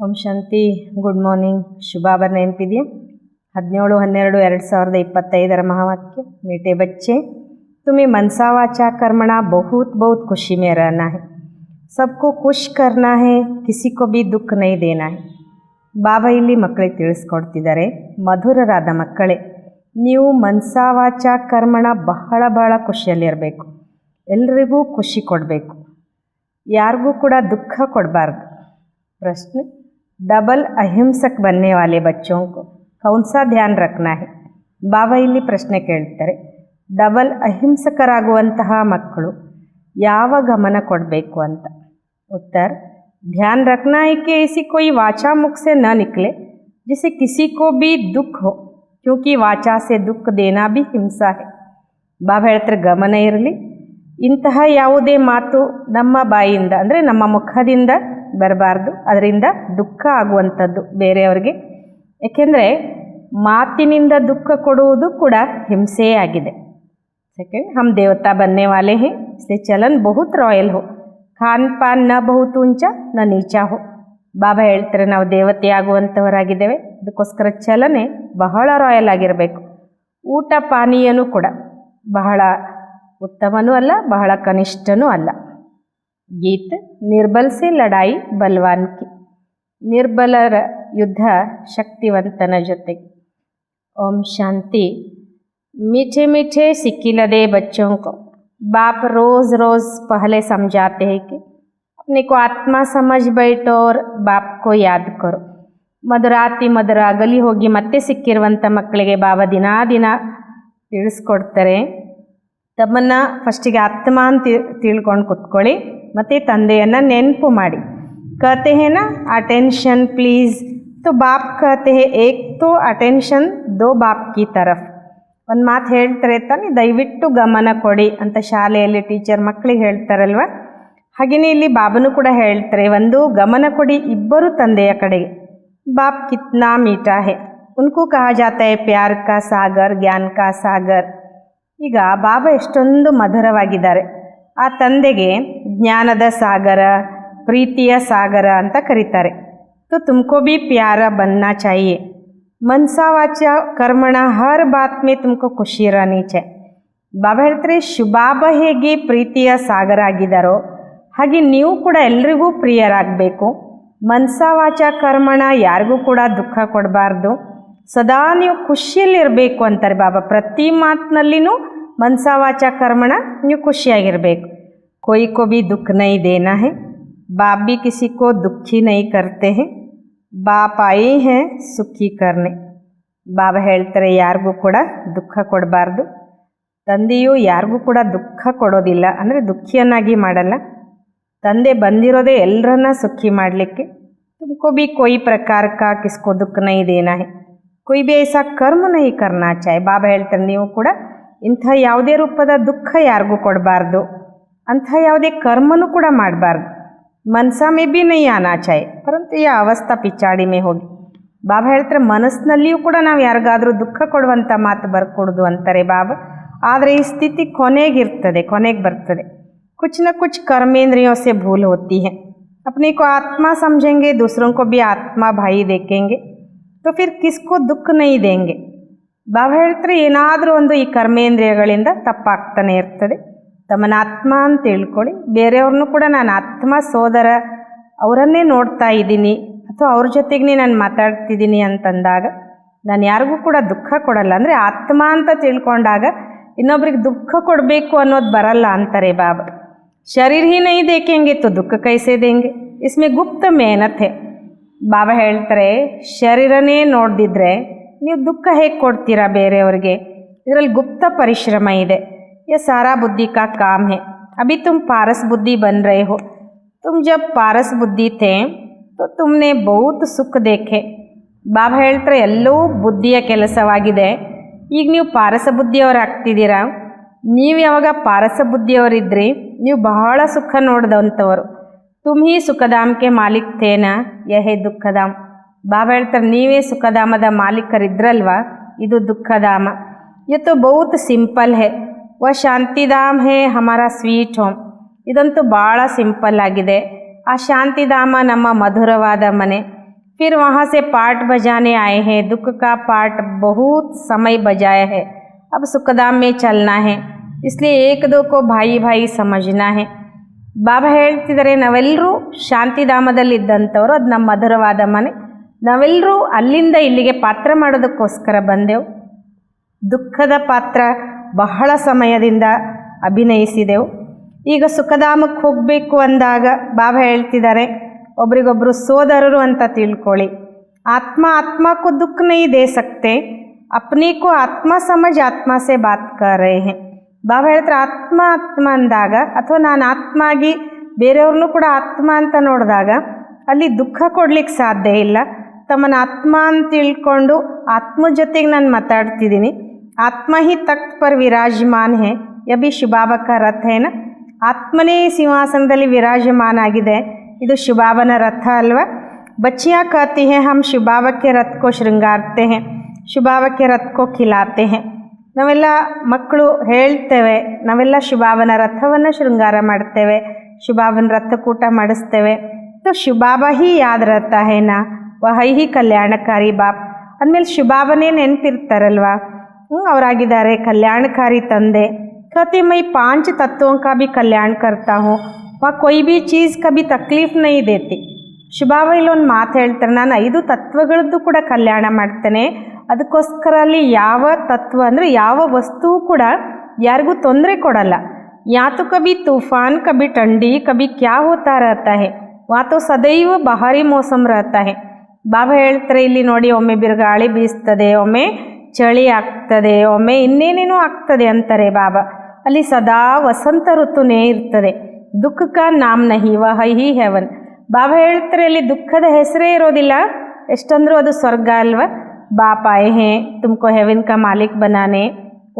ಓಂ ಶಾಂತಿ. Good morning. ಶುಭಾಭರ್ ನೆನಪಿದೆಯಾ? 17/12/2025 महावाक्य। मीठे बच्चे, तुम्हें मनसा वाचा कर्मणा बहुत बहुत खुशी में रहना है, सबको खुश करना है, किसी को भी दुख नहीं देना है. ಬಾಬಾ ಇಲ್ಲಿ ಮಕ್ಕಳಿಗೆ ತಿಳಿಸ್ಕೊಡ್ತಿದ್ದಾರೆ, ಮಧುರರಾದ ಮಕ್ಕಳೇ, ನೀವು ಮನಸಾ ವಾಚ ಕರ್ಮಣ ಬಹಳ ಬಹಳ ಖುಷಿಯಲ್ಲಿರಬೇಕು, ಎಲ್ರಿಗೂ ಖುಷಿ ಕೊಡಬೇಕು, ಯಾರಿಗೂ ಕೂಡ ದುಃಖ ಕೊಡಬಾರ್ದು. ಪ್ರಶ್ನೆ, डबल अहिंसक बनने वाले बच्चों को कौन सा ध्यान रखना है? ಬಾಬಾ ಇಲ್ಲಿ ಪ್ರಶ್ನೆ ಕೇಳ್ತಾರೆ, ಡಬಲ್ ಅಹಿಂಸಕರಾಗುವಂತಹ ಮಕ್ಕಳು ಯಾವ ಗಮನ ಕೊಡಬೇಕು ಅಂತ. उत्तर, ध्यान रखना है कि ऐसी कोई वाचा मुख से न निकले जिसे किसी को भी दुख हो, क्योंकि वाचा से दुख देना भी हिंसा है. ಬಾಬಾ ಹೇಳ್ತಾರೆ, ಗಮನ ಇರಲಿ, ಇಂತಹ ಯಾವುದೇ ಮಾತು ನಮ್ಮ ಬಾಯಿಯಿಂದ ಅಂದರೆ ನಮ್ಮ ಮುಖದಿಂದ ಬರಬಾರ್ದು, ಅದರಿಂದ ದುಃಖ ಆಗುವಂಥದ್ದು ಬೇರೆಯವರಿಗೆ. ಏಕೆಂದರೆ ಮಾತಿನಿಂದ ದುಃಖ ಕೊಡುವುದು ಕೂಡ ಹಿಂಸೆಯೇ ಆಗಿದೆ. सेकेंड, हम देवता बनने वाले हैं, इसलिए चलन बहुत रॉयल हो, ಖಾನ್ ಪಾನ್ ನ ಬಹುತ್ ಉಂಚ ನ ನೀಚ ಹೋ. ಬಾಬಾ ಹೇಳ್ತಾರೆ, ನಾವು ದೇವತೆ ಆಗುವಂಥವರಾಗಿದ್ದೇವೆ, ಅದಕ್ಕೋಸ್ಕರ ಚಲನೆ ಬಹಳ ರಾಯಲ್ ಆಗಿರಬೇಕು. ಊಟ ಪಾನೀಯನೂ ಕೂಡ ಬಹಳ ಉತ್ತಮನೂ ಅಲ್ಲ, ಬಹಳ ಕನಿಷ್ಠನೂ ಅಲ್ಲ. ಗೀತ್, ನಿರ್ಬಲ್ ಸೆ ಲಡಾಯಿ ಬಲ್ವಾನ್ ಕಿ, ನಿರ್ಬಲರ ಯುದ್ಧ ಶಕ್ತಿವಂತನ ಜೊತೆಗೆ. ಓಂ ಶಾಂತಿ. मीठे मीठे सिक्किलदे बच्चों को बाप रोज़ रोज़ पहले समझाते हैं कि अपने को आत्मा समझ बैठो और बाप को याद करो. ಮಧುರಾತಿ ಮಧುರ ಅಗಲಿ ಹೋಗಿ ಮತ್ತೆ ಸಿಕ್ಕಿರುವಂಥ ಮಕ್ಕಳಿಗೆ ಬಾಬಾ ದಿನಾ ದಿನ ತಿಳಿಸ್ಕೊಡ್ತಾರೆ, ತಮ್ಮನ್ನು ಫಸ್ಟಿಗೆ ಆತ್ಮ ಅಂತ ತಿಳ್ಕೊಂಡು ಕೂತ್ಕೊಳ್ಳಿ, ಮತ್ತು ತಂದೆಯನ್ನು ನೆನಪು ಮಾಡಿ. कहते हैं ना, अटेंशन प्लीज़, तो बाप कहते हैं एक तो अटेंशन दो बाप की तरफ. ಒಂದು ಮಾತು ಹೇಳ್ತಾರೆ ತಾನೆ, ದಯವಿಟ್ಟು ಗಮನ ಕೊಡಿ ಅಂತ ಶಾಲೆಯಲ್ಲಿ ಟೀಚರ್ ಮಕ್ಕಳಿಗೆ ಹೇಳ್ತಾರಲ್ವ, ಹಾಗೆಯೇ ಇಲ್ಲಿ ಬಾಬನು ಕೂಡ ಹೇಳ್ತಾರೆ, ಒಂದು ಗಮನ ಕೊಡಿ ಇಬ್ಬರು ತಂದೆಯ ಕಡೆಗೆ. ಬಾಪ್ ಕಿತ್ನಾ ಮೀಠಾ ಹೇ, ಉನ್ಕೂ ಕಹಾ ಜಾತಾ ಹೈ ಪ್ಯಾರ್ ಕಾ ಸಾಗರ್, ಜ್ಞಾನ ಕಾ ಸಾಗರ್. ಈಗ ಬಾಬಾ ಎಷ್ಟೊಂದು ಮಧುರವಾಗಿದ್ದಾರೆ, ಆ ತಂದೆಗೆ ಜ್ಞಾನದ ಸಾಗರ, ಪ್ರೀತಿಯ ಸಾಗರ ಅಂತ ಕರೀತಾರೆ. तो तुमको भी प्यारा बनना चाहिए, मनसा वाचा कर्मण हर बात में तुमको ಖುಷಿ रहनी चाहिए. ಬಾಬಾ ಹೇಳ್ತಾರೆ, ಶುಭಾಬ ಹೇಗೆ ಪ್ರೀತಿಯ ಸಾಗರ ಆಗಿದ್ದಾರೋ ಹಾಗೆ ನೀವು ಕೂಡ ಎಲ್ರಿಗೂ ಪ್ರಿಯರಾಗಬೇಕು. ಮನಸಾ ವಾಚ ಕರ್ಮಣ ಯಾರಿಗೂ ಕೂಡ ದುಃಖ ಕೊಡಬಾರ್ದು, ಸದಾ ನೀವು ಖುಷಿಯಲ್ಲಿರಬೇಕು ಅಂತಾರೆ ಬಾಬಾ. ಪ್ರತಿ ಮಾತಿನಲ್ಲಿನೂ ಮನಸಾ ವಾಚ ಕರ್ಮಣ ನೀವು ಖುಷಿಯಾಗಿರಬೇಕು. कोई को भी दुख नहीं देना है, बाप भी किसी को दुखी नहीं करते हैं, ಬಾಪ್ ಆಯೇ ಹೇ ಸುಖಿ ಕರ್ನೆ. ಬಾಬಾ ಹೇಳ್ತಾರೆ, ಯಾರಿಗೂ ಕೂಡ ದುಃಖ ಕೊಡಬಾರ್ದು, ತಂದೆಯು ಯಾರಿಗೂ ಕೂಡ ದುಃಖ ಕೊಡೋದಿಲ್ಲ, ಅಂದರೆ ದುಃಖಿಯನ್ನಾಗಿ ಮಾಡಲ್ಲ. ತಂದೆ ಬಂದಿರೋದೇ ಎಲ್ಲರನ್ನ ಸುಖಿ ಮಾಡಲಿಕ್ಕೆ. ತುಮಕೋ ಬಿ ಕೋಯಿ ಪ್ರಕಾರ ಕಾ ಕಿಸ್ಕೋ ದುಃಖ ನೈ ದೇನಾ ಹೇ, ಕೊಯ್ ಬಿ ಐಸಾ ಕರ್ಮ ನೈ ಕರ್ನಾ ಚಾಯ್. ಬಾಬಾ ಹೇಳ್ತಾರೆ, ನೀವು ಕೂಡ ಇಂಥ ಯಾವುದೇ ರೂಪದ ದುಃಖ ಯಾರಿಗೂ ಕೊಡಬಾರ್ದು, ಅಂಥ ಯಾವುದೇ ಕರ್ಮನೂ ಕೂಡ ಮಾಡಬಾರ್ದು. ಮನಸಾ ಮೇ ಬಿ ನೈ ಆನಾ ಚಾಯ್, ಪರಂತು ಈ ಅವಸ್ಥಾ ಪಿಚಾಡಿ ಮೇ ಹೋಗಿ. ಬಾಬಾ ಹೇಳ್ತಾರೆ, ಮನಸ್ಸಿನಲ್ಲಿಯೂ ಕೂಡ ನಾವು ಯಾರಿಗಾದರೂ ದುಃಖ ಕೊಡುವಂಥ ಮಾತು ಬರ್ಕೊಡೋದು ಅಂತಾರೆ ಬಾಬಾ. ಆದರೆ ಈ ಸ್ಥಿತಿ ಕೊನೆಗೆ ಬರ್ತದೆ. कुछ न कुछ कर्मेंद्रियों से भूल होती है. अपने को आत्मा समझेंगे, दूसरों को भी आत्मा भाई देखेंगे, तो फिर किसको दुख नहीं देंगे. ಬಾಬಾ ಹೇಳ್ತಾರೆ, ಏನಾದರೂ ಒಂದು ಈ ಕರ್ಮೇಂದ್ರಿಯಗಳಿಂದ ತಪ್ಪಾಗ್ತಾನೆ ಇರ್ತದೆ. ತಮ್ಮನ್ನ ಆತ್ಮ ಅಂತ ತಿಳ್ಕೊಳ್ಳಿ, ಬೇರೆಯವ್ರನ್ನೂ ಕೂಡ ನಾನು ಆತ್ಮ ಸೋದರ ಅವರನ್ನೇ ನೋಡ್ತಾ ಇದ್ದೀನಿ ಅಥವಾ ಅವ್ರ ಜೊತೆಗೆ ನಾನು ಮಾತಾಡ್ತಿದ್ದೀನಿ ಅಂತಂದಾಗ ನಾನು ಯಾರಿಗೂ ಕೂಡ ದುಃಖ ಕೊಡಲ್ಲ. ಅಂದರೆ ಆತ್ಮ ಅಂತ ತಿಳ್ಕೊಂಡಾಗ ಇನ್ನೊಬ್ರಿಗೆ ದುಃಖ ಕೊಡಬೇಕು ಅನ್ನೋದು ಬರಲ್ಲ ಅಂತಾರೆ ಬಾಬಾ. ಶರೀರ ಹಿ ನೈ ದೇಖೆಂಗೆ ತೋ ದುಃಖ ಕೈಸೆ ದೇಂಗೆ, ಇಸ್ಮೆ ಗುಪ್ತ ಮೇಹನತ್ ಹೇ. ಬಾಬಾ ಹೇಳ್ತಾರೆ, ಶರೀರನೇ ನೋಡ್ದಿದ್ರೆ ನೀವು ದುಃಖ ಹೇಗೆ ಕೊಡ್ತೀರಾ ಬೇರೆಯವ್ರಿಗೆ, ಇದರಲ್ಲಿ ಗುಪ್ತ ಪರಿಶ್ರಮ ಇದೆ. ये सारा बुद्धि का काम है. अभी तुम पारस बुद्धि बन रहे हो, तुम जब पारस बुद्धि थे तो तुमने बहुत सुख देखे. ಬಾಬಾ ಹೇಳ್ತಾರೆ, ಎಲ್ಲವೂ ಬುದ್ಧಿಯ ಕೆಲಸವಾಗಿದೆ, ಈಗ ನೀವು ಪಾರಸ ಬುದ್ಧಿಯವರಾಗ್ತಿದ್ದೀರಾ. ನೀವು ಯಾವಾಗ ಪಾರಸ ಬುದ್ಧಿಯವರಿದ್ರಿ, ನೀವು ಬಹಳ ಸುಖ ನೋಡಿದಂಥವರು. ತುಮ್ ಹಿ ಸುಖಧಾಮಕ್ಕೆ ಮಾಲೀಕ್ ಥೇನ ಯಹೇ ದುಃಖಧಾಮ್. ಬಾಬಾ ಹೇಳ್ತಾರೆ, ನೀವೇ ಸುಖಧಾಮದ ಮಾಲೀಕರಿದ್ರಲ್ವ, ಇದು ದುಃಖಧಾಮ. ये तो बहुत सिंपल है, वह ಶಾಂತಿಧಾಮ್ ಹೇ ಹಮಾರಾ ಸ್ವೀಟ್ ಹೋಮ್. ಇದಂತೂ ಭಾಳ ಸಿಂಪಲ್ ಆಗಿದೆ. ಆ ಶಾಂತಿಧಾಮ ನಮ್ಮ ಮಧುರವಾದ ಮನೆ. फिर वहाँ से पार्ट बजाने आए हैं, दुख का पार्ट बहुत समय बजाया है, अब सुखधाम में चलना है, इसलिए एक दो को भाई भाई समझना है. ಬಾಬಾ ಹೇಳ್ತಿದ್ದಾರೆ, ನಾವೆಲ್ಲರೂ ಶಾಂತಿಧಾಮದಲ್ಲಿದ್ದಂಥವ್ರು, ಅದು ನಮ್ಮ ಮಧುರವಾದ ಮನೆ, ನಾವೆಲ್ಲರೂ ಅಲ್ಲಿಂದ ಇಲ್ಲಿಗೆ ಪಾತ್ರ ಮಾಡೋದಕ್ಕೋಸ್ಕರ ಬಂದೆವು. ದುಃಖದ ಪಾತ್ರ ಬಹಳ ಸಮಯದಿಂದ ಅಭಿನಯಿಸಿದೆವು. ಈಗ ಸುಖಧಾಮಕ್ಕೆ ಹೋಗಬೇಕು ಅಂದಾಗ ಬಾಬಾ ಹೇಳ್ತಿದ್ದಾರೆ, ಒಬ್ರಿಗೊಬ್ಬರು ಸೋದರರು ಅಂತ ತಿಳ್ಕೊಳ್ಳಿ. ಆತ್ಮ ಆತ್ಮ को दुख नहीं दे सकते, अपने को आत्मा समझ आत्मा से बात कर रहे हैं. ಬಾಬಾ ಹೇಳ್ತಾರೆ, ಆತ್ಮ ಆತ್ಮ ಅಂದಾಗ ಅಥವಾ ನಾನು ಆತ್ಮ ಆಗಿ ಬೇರೆಯವ್ರನ್ನೂ ಕೂಡ ಆತ್ಮ ಅಂತ ನೋಡಿದಾಗ ಅಲ್ಲಿ ದುಃಖ ಕೊಡ್ಲಿಕ್ಕೆ ಸಾಧ್ಯ ಇಲ್ಲ. ತಮ್ಮನ್ನು ಆತ್ಮ ಅಂತ ತಿಳ್ಕೊಂಡು ಆತ್ಮ ಜೊತೆಗೆ ನಾನು ಮಾತಾಡ್ತಿದ್ದೀನಿ. ಆತ್ಮ ಹಿ ತಖ್ತ್ ಪರ್ ವಿರಾಜಮಾನ್ ಹೇ, ಯಬಿ ಶಿವಬಾಬಾ ಕಾ ರಥ ಹೇನ, ಆತ್ಮನೇ ಸಿಂಹಾಸನದಲ್ಲಿ ವಿರಾಜಮಾನ ಆಗಿದೆ, ಇದು ಶಿವಬಾಬನ ರಥ ಅಲ್ವಾ. ಬಚ್ಚಿಯಾँ कहती हैं हम शिव बाबा के रथ को श्रृंगारते हैं, शिव बाबा के रथ को खिलाते हैं. ನಾವೆಲ್ಲ ಮಕ್ಕಳು ಹೇಳ್ತೇವೆ, ನಾವೆಲ್ಲ ಶಿವಬಾಬನ ರಥವನ್ನು ಶೃಂಗಾರ ಮಾಡ್ತೇವೆ, ಶಿವಬಾಬನ ರಥಕೂಟ ಮಾಡಿಸ್ತೇವೆ. तो शिव बाबा ही याद रहता है ना, वह ही कल्याणकारी बाप ಅಂದಮೇಲೆ ಶಿವಬಾಬನೇ ನೆನಪಿರ್ತಾರಲ್ವಾ. ಅವರಾಗಿದ್ದಾರೆ ಕಲ್ಯಾಣಕಾರಿ ತಂದೆ. कहते मैं 5 तत्वों का भी कल्याण करता हूँ, वह कोई भी चीज़ कभी तकलीफ नहीं देती. ಶಿವಬಾಬಾ ಇಲ್ಲೊಂದು ಮಾತು ಹೇಳ್ತಾರೆ, ನಾನು 5 ತತ್ವಗಳದ್ದು ಕೂಡ ಕಲ್ಯಾಣ ಮಾಡ್ತೇನೆ, ಅದಕ್ಕೋಸ್ಕರ ಅಲ್ಲಿ ಯಾವ ತತ್ವ ಅಂದರೆ ಯಾವ ವಸ್ತುವು ಕೂಡ ಯಾರಿಗೂ ತೊಂದರೆ ಕೊಡಲ್ಲ. ಯಾ तो कभी तूफान, कभी ठंडी, कभी क्या होता रहता है, वहाँ तो सदैव बाहरी मौसम रहता है. ಬಾಬಾ ಹೇಳ್ತಾರೆ, ಇಲ್ಲಿ ನೋಡಿ, ಒಮ್ಮೆ ಬಿರುಗಾಳಿ ಬೀಸ್ತದೆ, ಒಮ್ಮೆ ಚಳಿ ಆಗ್ತದೆ, ಒಮ್ಮೆ ಇನ್ನೇನೇನೋ ಆಗ್ತದೆ ಅಂತಾರೆ ಬಾಬಾ. ಅಲ್ಲಿ ಸದಾ ವಸಂತ ಋತುನೇ ಇರ್ತದೆ. ದುಃಖ ಕಾ ನಾಮ್ ನಹಿ ವಹ ಹಿ ಹೆವನ್. ಬಾಬಾ ಹೇಳ್ತಾರೆ, ಅಲ್ಲಿ ದುಃಖದ ಹೆಸರೇ ಇರೋದಿಲ್ಲ, ಎಷ್ಟಂದ್ರೂ ಅದು ಸ್ವರ್ಗ ಅಲ್ವಾ. बाप आए हैं तुमको हेवन का मालिक बनाने,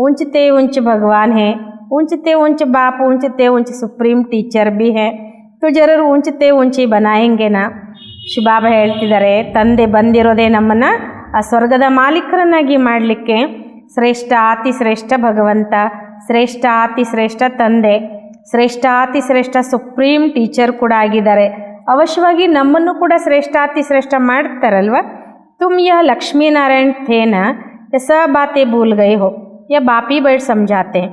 ऊंचते ऊंच भगवान है, ऊंचते ऊंच बाप, ऊंचते ऊंच सुप्रीम टीचर भी है, तो जरूर ऊंचते ऊंची बनाएंगे ना. ಶಿವಬಾಬಾ ಹೇಳ್ತಿದ್ದಾರೆ, ತಂದೆ ಬಂದಿರೋದೇ ನಮ್ಮನ್ನು ಆ ಸ್ವರ್ಗದ ಮಾಲೀಕರನ್ನಾಗಿ ಮಾಡಲಿಕ್ಕೆ. ಶ್ರೇಷ್ಠ ಅತಿ ಶ್ರೇಷ್ಠ ಭಗವಂತ, ಶ್ರೇಷ್ಠ ಅತಿ ಶ್ರೇಷ್ಠ ತಂದೆ, ಶ್ರೇಷ್ಠ ಅತಿ ಶ್ರೇಷ್ಠ ಸುಪ್ರೀಂ ಟೀಚರ್ ಕೂಡ ಆಗಿದ್ದಾರೆ. ಅವಶ್ಯವಾಗಿ ನಮ್ಮನ್ನು ಕೂಡ ಶ್ರೇಷ್ಠ ಅತಿ ಶ್ರೇಷ್ಠ ಮಾಡ್ತಾರಲ್ವ. तुम यह लक्ष्मी नारायण थे ना, ये सब बातें भूल गए हो, यह बाप ही बैठ समझाते हैं.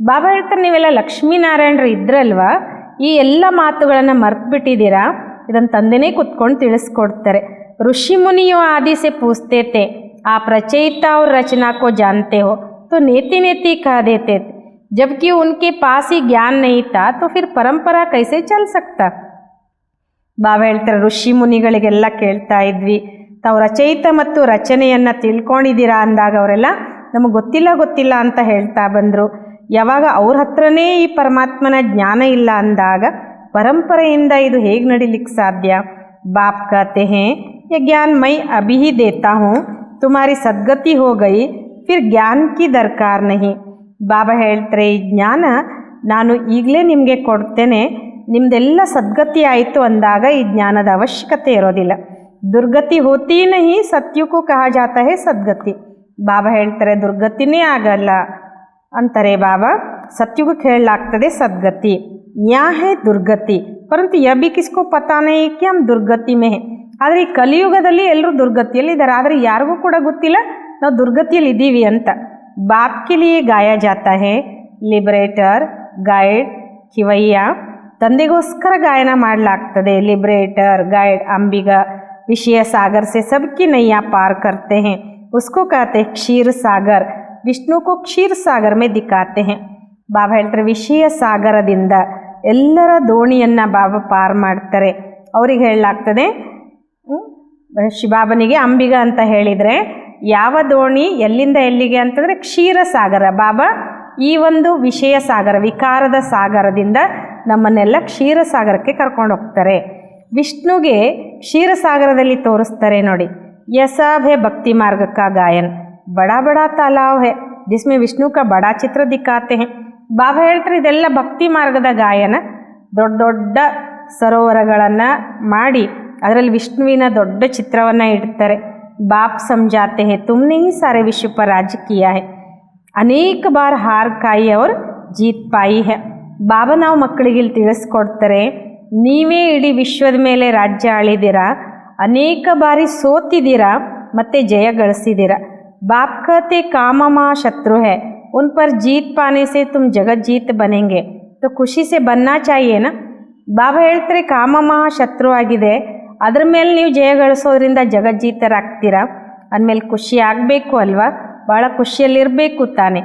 ಬಾಬಾ ಹೇಳ್ತಾರೆ, ನೀವೆಲ್ಲ ಲಕ್ಷ್ಮೀನಾರಾಯಣರು ಇದ್ರಲ್ವ, ಈ ಎಲ್ಲ ಮಾತುಗಳನ್ನು ಮರ್ತು ಬಿಟ್ಟಿದ್ದೀರಾ, ಇದನ್ನು ತಂದೆನೇ ಕುತ್ಕೊಂಡು ತಿಳಿಸ್ಕೊಡ್ತಾರೆ. ಋಷಿ ಮುನಿಯೋ आदि से पूछते थे, आप रचयिता और रचना को जानते हो, तो नेति नेति कह देते थे, जबकि उनके पास ही ज्ञान नहीं था, तो फिर परंपरा कैसे चल सकता. ಬಾಬಾ ಹೇಳ್ತಾರೆ, ಋಷಿ ಮುನಿಗಳಿಗೆಲ್ಲ ಕೇಳ್ತಾ ಇದ್ವಿ, ತಾವು ರಚಯಿತ ಮತ್ತು ರಚನೆಯನ್ನು ತಿಳ್ಕೊಂಡಿದ್ದೀರಾ ಅಂದಾಗ ಅವರೆಲ್ಲ ನಮಗೆ ಗೊತ್ತಿಲ್ಲ ಅಂತ ಹೇಳ್ತಾ ಬಂದರು. ಯಾವಾಗ ಅವ್ರ ಹತ್ರನೇ ಈ ಪರಮಾತ್ಮನ ಜ್ಞಾನ ಇಲ್ಲ ಅಂದಾಗ ಪರಂಪರೆಯಿಂದ ಇದು ಹೇಗೆ ನಡೀಲಿಕ್ಕೆ ಸಾಧ್ಯ. ಬಾಪ್ कहते हैं, ये ज्ञान मैं अभी ही देता हूँ, तुम्हारी सद्गति हो गई, फिर ज्ञान की दरकार नहीं. ಬಾಬಾ ಹೇಳ್ತಾರೆ, ಈ ಜ್ಞಾನ ನಾನು ಈಗಲೇ ನಿಮಗೆ ಕೊಡ್ತೇನೆ, ನಿಮ್ಮದೆಲ್ಲ ಸದ್ಗತಿ ಆಯಿತು ಅಂದಾಗ ಈ ಜ್ಞಾನದ ಅವಶ್ಯಕತೆ ಇರೋದಿಲ್ಲ. ದುರ್ಗತಿ ಹೋತಿ ನಹಿ, ಸತ್ಯಕ್ಕೂ ಕಹಾ ಜಾತಾ ಹೈ ಸದ್ಗತಿ. ಬಾಬಾ ಹೇಳ್ತಾರೆ, ದುರ್ಗತಿನೇ ಆಗಲ್ಲ ಅಂತಾರೆ ಬಾಬಾ, ಸತ್ಯುಗಕ್ಕೆ ಹೇಳಲಾಗ್ತದೆ ಸದ್ಗತಿ. ಯಾ ಹೈ ದುರ್ಗತಿ, ಪರಂತು ಯಬಿ ಕಿಸ್ಕೋ ಪತಾ ನಹಿ ಕಿ ಹಮ್ ದುರ್ಗತಿ ಮೇ ಹೈ. ಆದರೆ ಈ ಕಲಿಯುಗದಲ್ಲಿ ಎಲ್ಲರೂ ದುರ್ಗತಿಯಲ್ಲಿ ಇದ್ದಾರೆ, ಆದರೆ ಯಾರಿಗೂ ಕೂಡ ಗೊತ್ತಿಲ್ಲ ನಾವು ದುರ್ಗತಿಯಲ್ಲಿ ಇದ್ದೀವಿ ಅಂತ. Baap K ಲಿಯೇ Gaia ಜಾತಾ high, liberator, guide, ಕಿವಯ್ಯ. ತಂದೆಗೋಸ್ಕರ ಗಾಯನ ಮಾಡಲಾಗ್ತದೆ. ಲಿಬರೇಟರ್, ಗೈಡ್, ಅಂಬಿಗ, विषय सागर से सबकी नैया पार करते हैं, उसको कहते हैं क्षीर सागर. विष्णु को क्षीर सागर में दिखाते हैं. ಬಾಬಾ ಹೇಳ್ತಾರೆ, ವಿಷಯ ಸಾಗರದಿಂದ ಎಲ್ಲರ ದೋಣಿಯನ್ನು ಬಾಬಾ ಪಾರು ಮಾಡ್ತಾರೆ. ಅವ್ರಿಗೆ ಹೇಳಲಾಗ್ತದೆ, ಶಿವಬಾಬನಿಗೆ ಅಂಬಿಗ ಅಂತ ಹೇಳಿದರೆ ಯಾವ ದೋಣಿ ಎಲ್ಲಿಂದ ಎಲ್ಲಿಗೆ ಅಂತಂದರೆ ಕ್ಷೀರ ಸಾಗರ. ಬಾಬಾ ಈ ಒಂದು ವಿಷಯ ಸಾಗರ, ವಿಕಾರದ ಸಾಗರದಿಂದ ನಮ್ಮನ್ನೆಲ್ಲ ಕ್ಷೀರ ಸಾಗರಕ್ಕೆ ಕರ್ಕೊಂಡು ಹೋಗ್ತಾರೆ. ವಿಷ್ಣುಗೆ ಕ್ಷೀರಸಾಗರದಲ್ಲಿ ತೋರಿಸ್ತಾರೆ ನೋಡಿ. यह सब है भक्ति मार्ग का गायन, बड़ा बड़ा तालाब है जिसमें विष्णु का बड़ा चित्र दिखाते हैं. ಬಾಬಾ ಹೇಳ್ತಾರೆ, ಇದೆಲ್ಲ ಭಕ್ತಿ ಮಾರ್ಗದ ಗಾಯನ, ದೊಡ್ಡ ದೊಡ್ಡ ಸರೋವರಗಳನ್ನು ಮಾಡಿ ಅದರಲ್ಲಿ ವಿಷ್ಣುವಿನ ದೊಡ್ಡ ಚಿತ್ರವನ್ನು ಇಡ್ತಾರೆ. ಬಾಪ್ ಸಮझाते हैं, तुमने ही सारे विश्व पर राज्य किया है, ಅನೇಕ ಬಾರ್ ಹಾರ್ ಕಾಯಿ और जीत पाई है. ಬಾಬಾ ನಾವು ಮಕ್ಕಳಿಗೆ ಇಲ್ಲಿ ತಿಳಿಸ್ಕೊಡ್ತಾರೆ, ನೀವೇ ಇಡೀ ವಿಶ್ವದ ಮೇಲೆ ರಾಜ್ಯ ಆಳಿದ್ದೀರಾ, ಅನೇಕ ಬಾರಿ ಸೋತಿದ್ದೀರಾ ಮತ್ತೆ ಜಯ ಗಳಿಸಿದ್ದೀರಾ. बाप कहते काम माँ शत्रु है, उन पर जीत पाने से तुम जगत जीत बनेंगे, तो ಖುಷಿ से बनना चाहिए ना. ಬಾಬಾ ಹೇಳ್ತಾರೆ ಕಾಮ ಮಹಾ ಶತ್ರು ಆಗಿದೆ, ಅದ್ರ ಮೇಲೆ ನೀವು ಜಯ ಗಳಿಸೋದ್ರಿಂದ ಜಗಜ್ಜೀತರಾಗ್ತೀರಾ ಅಂದಮೇಲೆ ಖುಷಿ ಆಗಬೇಕು ಅಲ್ವಾ, ಭಾಳ ಖುಷಿಯಲ್ಲಿರಬೇಕು ತಾನೆ.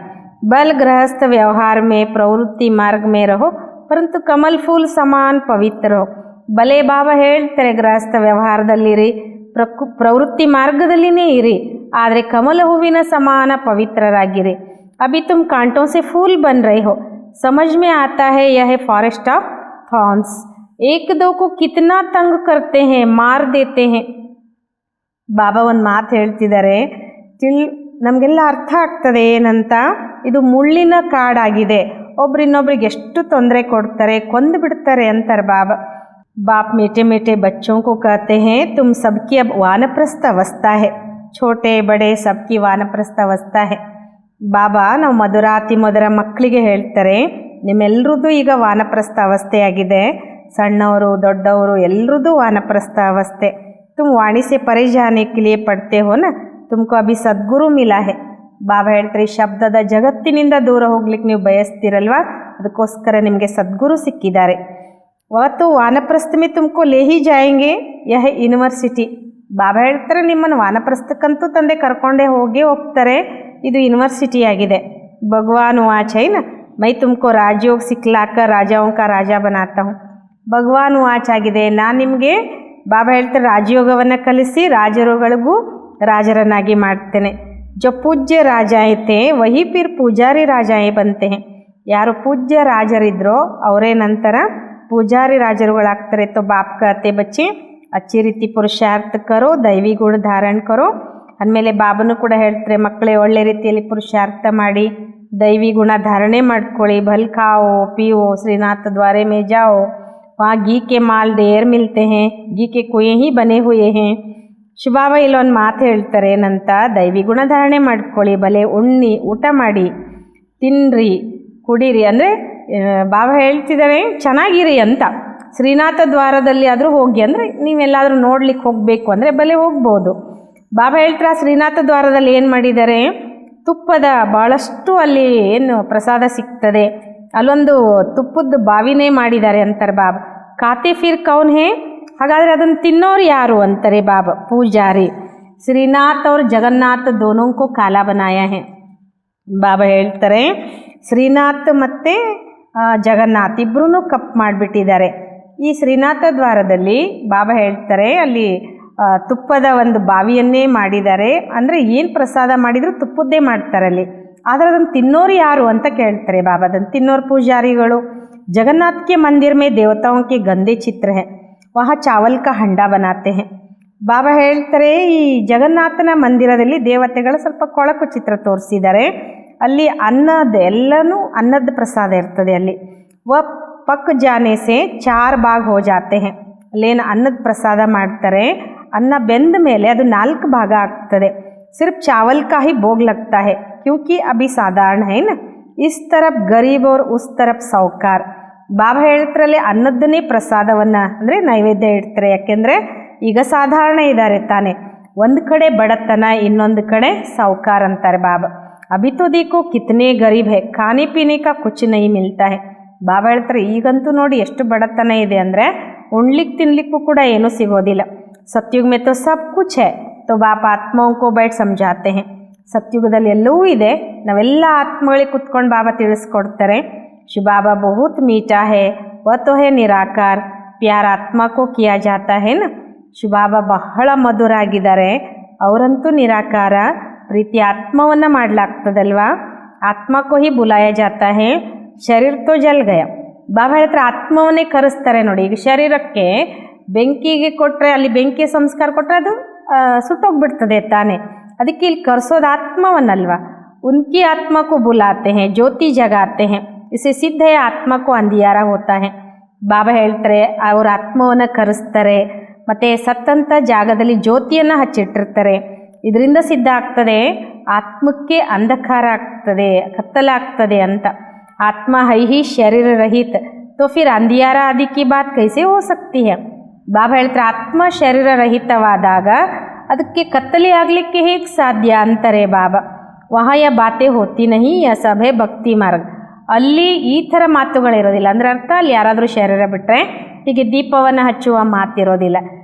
ಬಲ್ ಗೃಹಸ್ಥ ವ್ಯವಹಾರ ಮೇ ಪ್ರವೃತ್ತಿ ಮಾರ್ಗ ಮೇ ರಹೋ ಪರಂತು ಕಮಲ್ ಫೂಲ್ ಸಮಾನ್ ಪವಿತ್ರ ಹೋ. ಬಲೆ ಬಾಬಾ ಹೇಳ್ತಾರೆ ಗೃಹಸ್ಥ ವ್ಯವಹಾರದಲ್ಲಿರಿ, ಪ್ರವೃತ್ತಿ ಮಾರ್ಗದಲ್ಲಿನೇ ಇರಿ, ಆದರೆ ಕಮಲ ಹೂವಿನ ಸಮಾನ ಪವಿತ್ರರಾಗಿರಿ. ಅಭಿ ತುಮ್ ಕಾಂಟೋ ಸೆ ಫೂಲ್ ಬನ್ ರಹೆ ಹೋ, समझ में आता है यह है फॉरेस्ट ऑफ थॉर्न्स. एक दो को कितना तंग करते हैं, मार देते हैं. ಬಾಬಾ ಒಂದು ಮಾತು ಹೇಳ್ತಿದ್ದಾರೆ, ನಮಗೆಲ್ಲ ಅರ್ಥ ಆಗ್ತದೆ ಏನಂತ. ಇದು ಮುಳ್ಳಿನ ಕಾಡಾಗಿದೆ, ಒಬ್ರಿನ್ನೊಬ್ರಿಗೆ ಎಷ್ಟು ತೊಂದರೆ ಕೊಡ್ತಾರೆ, ಕೊಂದು ಬಿಡ್ತಾರೆ ಅಂತಾರೆ ಬಾಬಾ. बाप मीठे मीठे बच्चों को कहते हैं तुम सबकी अब वानप्रस्थ अवस्था है, छोटे बड़े सबकी वानप्रस्थ अवस्था है. ಬಾಬಾ ನಾವು ಮಧುರಾತಿ ಮಧುರ ಮಕ್ಕಳಿಗೆ ಹೇಳ್ತಾರೆ, ನಿಮ್ಮೆಲ್ಲರದ್ದು ಈಗ ವಾನಪ್ರಸ್ಥ ಅವಸ್ಥೆಯಾಗಿದೆ, ಸಣ್ಣವರು ದೊಡ್ಡವರು ಎಲ್ಲರದ್ದು ವಾನಪ್ರಸ್ಥ ಅವಸ್ಥೆ. तुम वाणी से परे जाने के लिए पढ़ते हो ना, तुमको अभी सद्गुरु मिला है. ಬಾಬಾ ಹೇಳ್ತಾರೆ ಶಬ್ದದ ಜಗತ್ತಿನಿಂದ ದೂರ ಹೋಗ್ಲಿಕ್ಕೆ ನೀವು ಬಯಸ್ತಿರಲ್ವಾ, ಅದಕ್ಕೋಸ್ಕರ ನಿಮಗೆ ಸದ್ಗುರು ಸಿಕ್ಕಿದ್ದಾರೆ. ಅವತ್ತು ವಾನಪ್ರಸ್ಥ ಮೇ ತುಮಕೋ ಲೇ ಹಿ ಜಾಯೆಂಗೆ ಯಹ ಯೂನಿವರ್ಸಿಟಿ. ಬಾಬಾ ಹೇಳ್ತಾರೆ ನಿಮ್ಮನ್ನು ವಾನಪ್ರಸ್ಥಕ್ಕಂತೂ ತಂದೆ ಕರ್ಕೊಂಡೇ ಹೋಗ್ತಾರೆ, ಇದು ಯೂನಿವರ್ಸಿಟಿ ಆಗಿದೆ. ಭಗವಾನ್ ವಾಚ ಐನ ಮೈ ತುಮಕೋ ರಾಜಯೋಗ ಸಿಕ್ಲಾಕ ರಾಜಾओं का ರಾಜಾ ಬನಾತಾ ಹೂँ. ಭಗವಾನ್ ವಾಚ್ ಆಗಿದೆ, ನಾನು ನಿಮಗೆ ಬಾಬಾ ಹೇಳ್ತಾರೆ ರಾಜಯೋಗವನ್ನು ಕಲಿಸಿ ರಾಜರುಗಳಿಗೂ ರಾಜರನ್ನಾಗಿ ಮಾಡ್ತೇನೆ. ಜೊ ಪೂಜ್ಯ ರಾಜ ಐತೆ ವಹಿ ಪಿರ್ ಪೂಜಾರಿ ರಾಜಾಯೇ ಬಂತೆ. ಯಾರು ಪೂಜ್ಯ ರಾಜರಿದ್ರೋ ಅವರೇ ನಂತರ ಪೂಜಾರಿ ರಾಜರುಗಳಾಗ್ತಾರೆ. ತೋ ಬಾಪ್ ಕತೆ ಬಚ್ಚೆ ಅಚ್ಚಿ ರೀತಿ ಪುರುಷಾರ್ಥ ಕರೋ, ದೈವಿ ಗುಣ ಧಾರಣ ಕರೋ. ಅಂದಮೇಲೆ ಬಾಬನು ಕೂಡ ಹೇಳ್ತಾರೆ ಮಕ್ಕಳೇ ಒಳ್ಳೆ ರೀತಿಯಲ್ಲಿ ಪುರುಷಾರ್ಥ ಮಾಡಿ ದೈವಿ ಗುಣ ಧಾರಣೆ ಮಾಡ್ಕೊಳ್ಳಿ. ಭಲ್ ಖಾओ पियो, श्रीनाथ द्वारे में जाओ, वहाँ घी के माल ढेर मिलते हैं, घी के कुएं ही बने हुए हैं. ಶಿವಬಾಬಾ ಇಲ್ಲೊಂದು ಮಾತು ಹೇಳ್ತಾರೆ ಏನಂತ, ದೈವಿ ಗುಣಧಾರಣೆ ಮಾಡ್ಕೊಳ್ಳಿ, ಬಲೆ ಉಣ್ಣಿ ಊಟ ಮಾಡಿ ತಿನ್ನಿರಿ ಕುಡೀರಿ. ಅಂದರೆ ಬಾಬಾ ಹೇಳ್ತಿದ್ದಾರೆ ಚೆನ್ನಾಗಿರಿ ಅಂತ. ಶ್ರೀನಾಥ ದ್ವಾರದಲ್ಲಿ ಆದರೂ ಹೋಗಿ, ಅಂದರೆ ನೀವೆಲ್ಲಾದರೂ ನೋಡ್ಲಿಕ್ಕೆ ಹೋಗಬೇಕು ಅಂದರೆ ಬಲೆ ಹೋಗ್ಬೋದು. ಬಾಬಾ ಹೇಳ್ತಾರೆ ಶ್ರೀನಾಥ ದ್ವಾರದಲ್ಲಿ ಏನು ಮಾಡಿದ್ದಾರೆ, ತುಪ್ಪದ ಭಾಳಷ್ಟು ಅಲ್ಲಿ ಏನು ಪ್ರಸಾದ ಸಿಗ್ತದೆ, ಅಲ್ಲೊಂದು ತುಪ್ಪದ ಬಾವಿನೇ ಮಾಡಿದ್ದಾರೆ ಅಂತಾರೆ ಬಾಬಾ. ಖಾತೆ ಫಿರ್ ಕೌನ್ ಹೇ, ಹಾಗಾದರೆ ಅದನ್ನು ತಿನ್ನೋರು ಯಾರು ಅಂತಾರೆ ಬಾಬಾ, ಪೂಜಾರಿ. ಶ್ರೀನಾಥ್ और ಜಗನ್ನಾಥ दोनों को काला बनाया है. ಬಾಬಾ ಹೇಳ್ತಾರೆ ಶ್ರೀನಾಥ್ ಮತ್ತು ಜಗನ್ನಾಥ್ ಇಬ್ಬರೂ ಕಪ್ ಮಾಡಿಬಿಟ್ಟಿದ್ದಾರೆ. ಈ ಶ್ರೀನಾಥ ದ್ವಾರದಲ್ಲಿ ಬಾಬಾ ಹೇಳ್ತಾರೆ ಅಲ್ಲಿ ತುಪ್ಪದ ಒಂದು ಬಾವಿಯನ್ನೇ ಮಾಡಿದ್ದಾರೆ. ಅಂದರೆ ಏನು ಪ್ರಸಾದ ಮಾಡಿದರೂ ತುಪ್ಪದ್ದೇ ಮಾಡ್ತಾರೆ ಅಲ್ಲಿ. ಆದರೆ ಅದನ್ನು ತಿನ್ನೋರು ಯಾರು ಅಂತ ಕೇಳ್ತಾರೆ ಬಾಬಾ. ಅದನ್ನು ತಿನ್ನೋರು ಪೂಜಾರಿಗಳು. जगन्नाथ के मंदिर में देवताओं के गंदे चित्र है, वहाँ चावल का हंडा बनाते हैं. ಬಾಬಾ ಹೇಳ್ತಾರೆ ಈ ಜಗನ್ನಾಥನ ಮಂದಿರದಲ್ಲಿ ದೇವತೆಗಳು ಸ್ವಲ್ಪ ಕೊಳಕು ಚಿತ್ರ ತೋರಿಸಿದ್ದಾರೆ. ಅಲ್ಲಿ ಎಲ್ಲನೂ ಅನ್ನದ ಪ್ರಸಾದ ಇರ್ತದೆ. ಅಲ್ಲಿ ವ ಪಕ್ ಜಾನೆ ಸೆ 4 ಭಾಗ ಹೋ ಜಾತೆ ಹೇ. ಅಲ್ಲೇನು ಅನ್ನದ ಪ್ರಸಾದ ಮಾಡ್ತಾರೆ, ಅನ್ನ ಬೆಂದ ಮೇಲೆ ಅದು 4 ಭಾಗ ಆಗ್ತದೆ. सिर्फ चावल का ही भोग लगता है क्योंकि अभी साधारण है ना. इस तरफ गरीब और उस तरफ साहूकार. ಬಾಬಾ ಹೇಳ್ತಾರಲ್ಲಿ ಅನ್ನದನ್ನೇ ಪ್ರಸಾದವನ್ನು ಅಂದರೆ ನೈವೇದ್ಯ ಇಡ್ತಾರೆ. ಯಾಕೆಂದರೆ ಈಗ ಸಾಧಾರಣ ಇದ್ದಾರೆ ತಾನೆ, ಒಂದು ಕಡೆ ಬಡತನ, ಇನ್ನೊಂದು ಕಡೆ ಸಾಹುಕಾರ ಅಂತಾರೆ ಬಾಬಾ. ಅಭಿ ತೋ ದೇಖೋ ಕಿತನೆ ಗರೀಬ್ ಹೇ, ಖಾನೆ ಪೀನೆ ಕಾ ಕುಚ್ ನಹೀ ಮಿಲ್ತಾ ಹೇ. ಬಾಬಾ ಹೇಳ್ತಾರೆ ಈಗಂತೂ ನೋಡಿ ಎಷ್ಟು ಬಡತನ ಇದೆ ಅಂದರೆ ಉಣ್ಲಿಕ್ಕೆ ತಿನ್ಲಿಕ್ಕೂ ಕೂಡ ಏನೂ ಸಿಗೋದಿಲ್ಲ. ಸತ್ಯುಗ್ ಮೇ ತೋ ಸಬ್ ಕುಚ್ ಹೇ, ತೋ ಬಾಪ ಆತ್ಮೋಂ ಕೋ ಬೈಟ್ ಸಮझाते हैं. ಸತ್ಯುಗದಲ್ಲಿ ಎಲ್ಲವೂ ಇದೆ, ನಾವೆಲ್ಲ ಆತ್ಮಗಳಿಗೆ ಕುತ್ಕೊಂಡು ಬಾಬಾ ತಿಳಿಸ್ಕೊಡ್ತಾರೆ. ಶಿವಬಾಬಾ ಬಹುತ್ ಮೀಠಾ ಹೇ, ವಹ ತೋ ಹೇ ನಿರಾಕಾರ, ಪ್ಯಾರ ಆತ್ಮ ಕೋ ಕಿಯಾ ಜಾತಾ ಹೇ ನ. ಶಿವಬಾಬಾ ಬಹಳ ಮಧುರಾಗಿದ್ದಾರೆ, ಅವರಂತೂ ನಿರಾಕಾರ, ಪ್ರೀತಿ ಆತ್ಮವನ್ನು ಮಾಡಲಾಗ್ತದಲ್ವಾ. ಆತ್ಮ ಕೋ ಹಿ ಬುಲಾಯ ಜಾತಾ ಹೇ, ಶರೀರ ತೋ ಜಲ್ ಗಯ. ಬಾಬಾ ಹೇಳ್ತಾರೆ ಆತ್ಮವನ್ನೇ ಕರೆಸ್ತಾರೆ ನೋಡಿ. ಈಗ ಶರೀರಕ್ಕೆ ಬೆಂಕಿಗೆ ಕೊಟ್ಟರೆ, ಅಲ್ಲಿ ಬೆಂಕಿ ಸಂಸ್ಕಾರ ಕೊಟ್ಟರೆ ಅದು ಸುಟ್ಟೋಗ್ಬಿಡ್ತದೆ ತಾನೆ. ಅದಕ್ಕೆ ಇಲ್ಲಿ ಕರೆಸೋದು ಆತ್ಮವನ್ನಲ್ವಾ. ಉನ್ಕಿ ಆತ್ಮ ಕೋ ಬುಲಾತೆ ಹೇ, ಜ್ಯೋತಿ ಜಗಾತೆ ಹೇ, ಇसे ಸಿದ್ಧ ಹೇ ಆತ್ಮ ಕೋ ಅಂಧಿಯಾರ ಹೋತಾ ಹೇ. ಬಾಬಾ ಹೇಳ್ತಾರೆ ಅವ್ರ ಆತ್ಮವನ್ನು ಕರೆಸ್ತಾರೆ, ಮತ್ತು ಸತ್ತಂಥ ಜಾಗದಲ್ಲಿ ಜ್ಯೋತಿಯನ್ನು ಹಚ್ಚಿಟ್ಟಿರ್ತಾರೆ. ಇದರಿಂದ ಸಿದ್ಧ ಆಗ್ತದೆ ಆತ್ಮಕ್ಕೆ ಅಂಧಕಾರ ಆಗ್ತದೆ, ಕತ್ತಲಾಗ್ತದೆ ಅಂತ. ಆತ್ಮ ಹೈ ಹಿ ಶರೀರ ರಹಿತ, तो फिर अंधियारा आदि की बात कैसे हो सकती है. ಬಾಬಾ ಹೇಳ್ತಾರೆ ಆತ್ಮ ಶರೀರ ರಹಿತವಾದಾಗ ಅದಕ್ಕೆ ಕತ್ತಲೆ ಆಗಲಿಕ್ಕೆ ಹೇಗೆ ಸಾಧ್ಯ ಅಂತಾರೆ ಬಾಬಾ. ವಹಾಯ ಬಾತೆ ಹೋತಿ ನಹಿ ಯ ಸಭೆ ಭಕ್ತಿ ಮಾರ್ಗ. ಅಲ್ಲಿ ಈ ಥರ ಮಾತುಗಳಿರೋದಿಲ್ಲ. ಅಂದರೆ ಅರ್ಥ ಅಲ್ಲಿ ಯಾರಾದರೂ ಶರೀರ ಬಿಟ್ಟರೆ ಹೀಗೆ ದೀಪವನ್ನು ಹಚ್ಚುವ ಮಾತಿರೋದಿಲ್ಲ.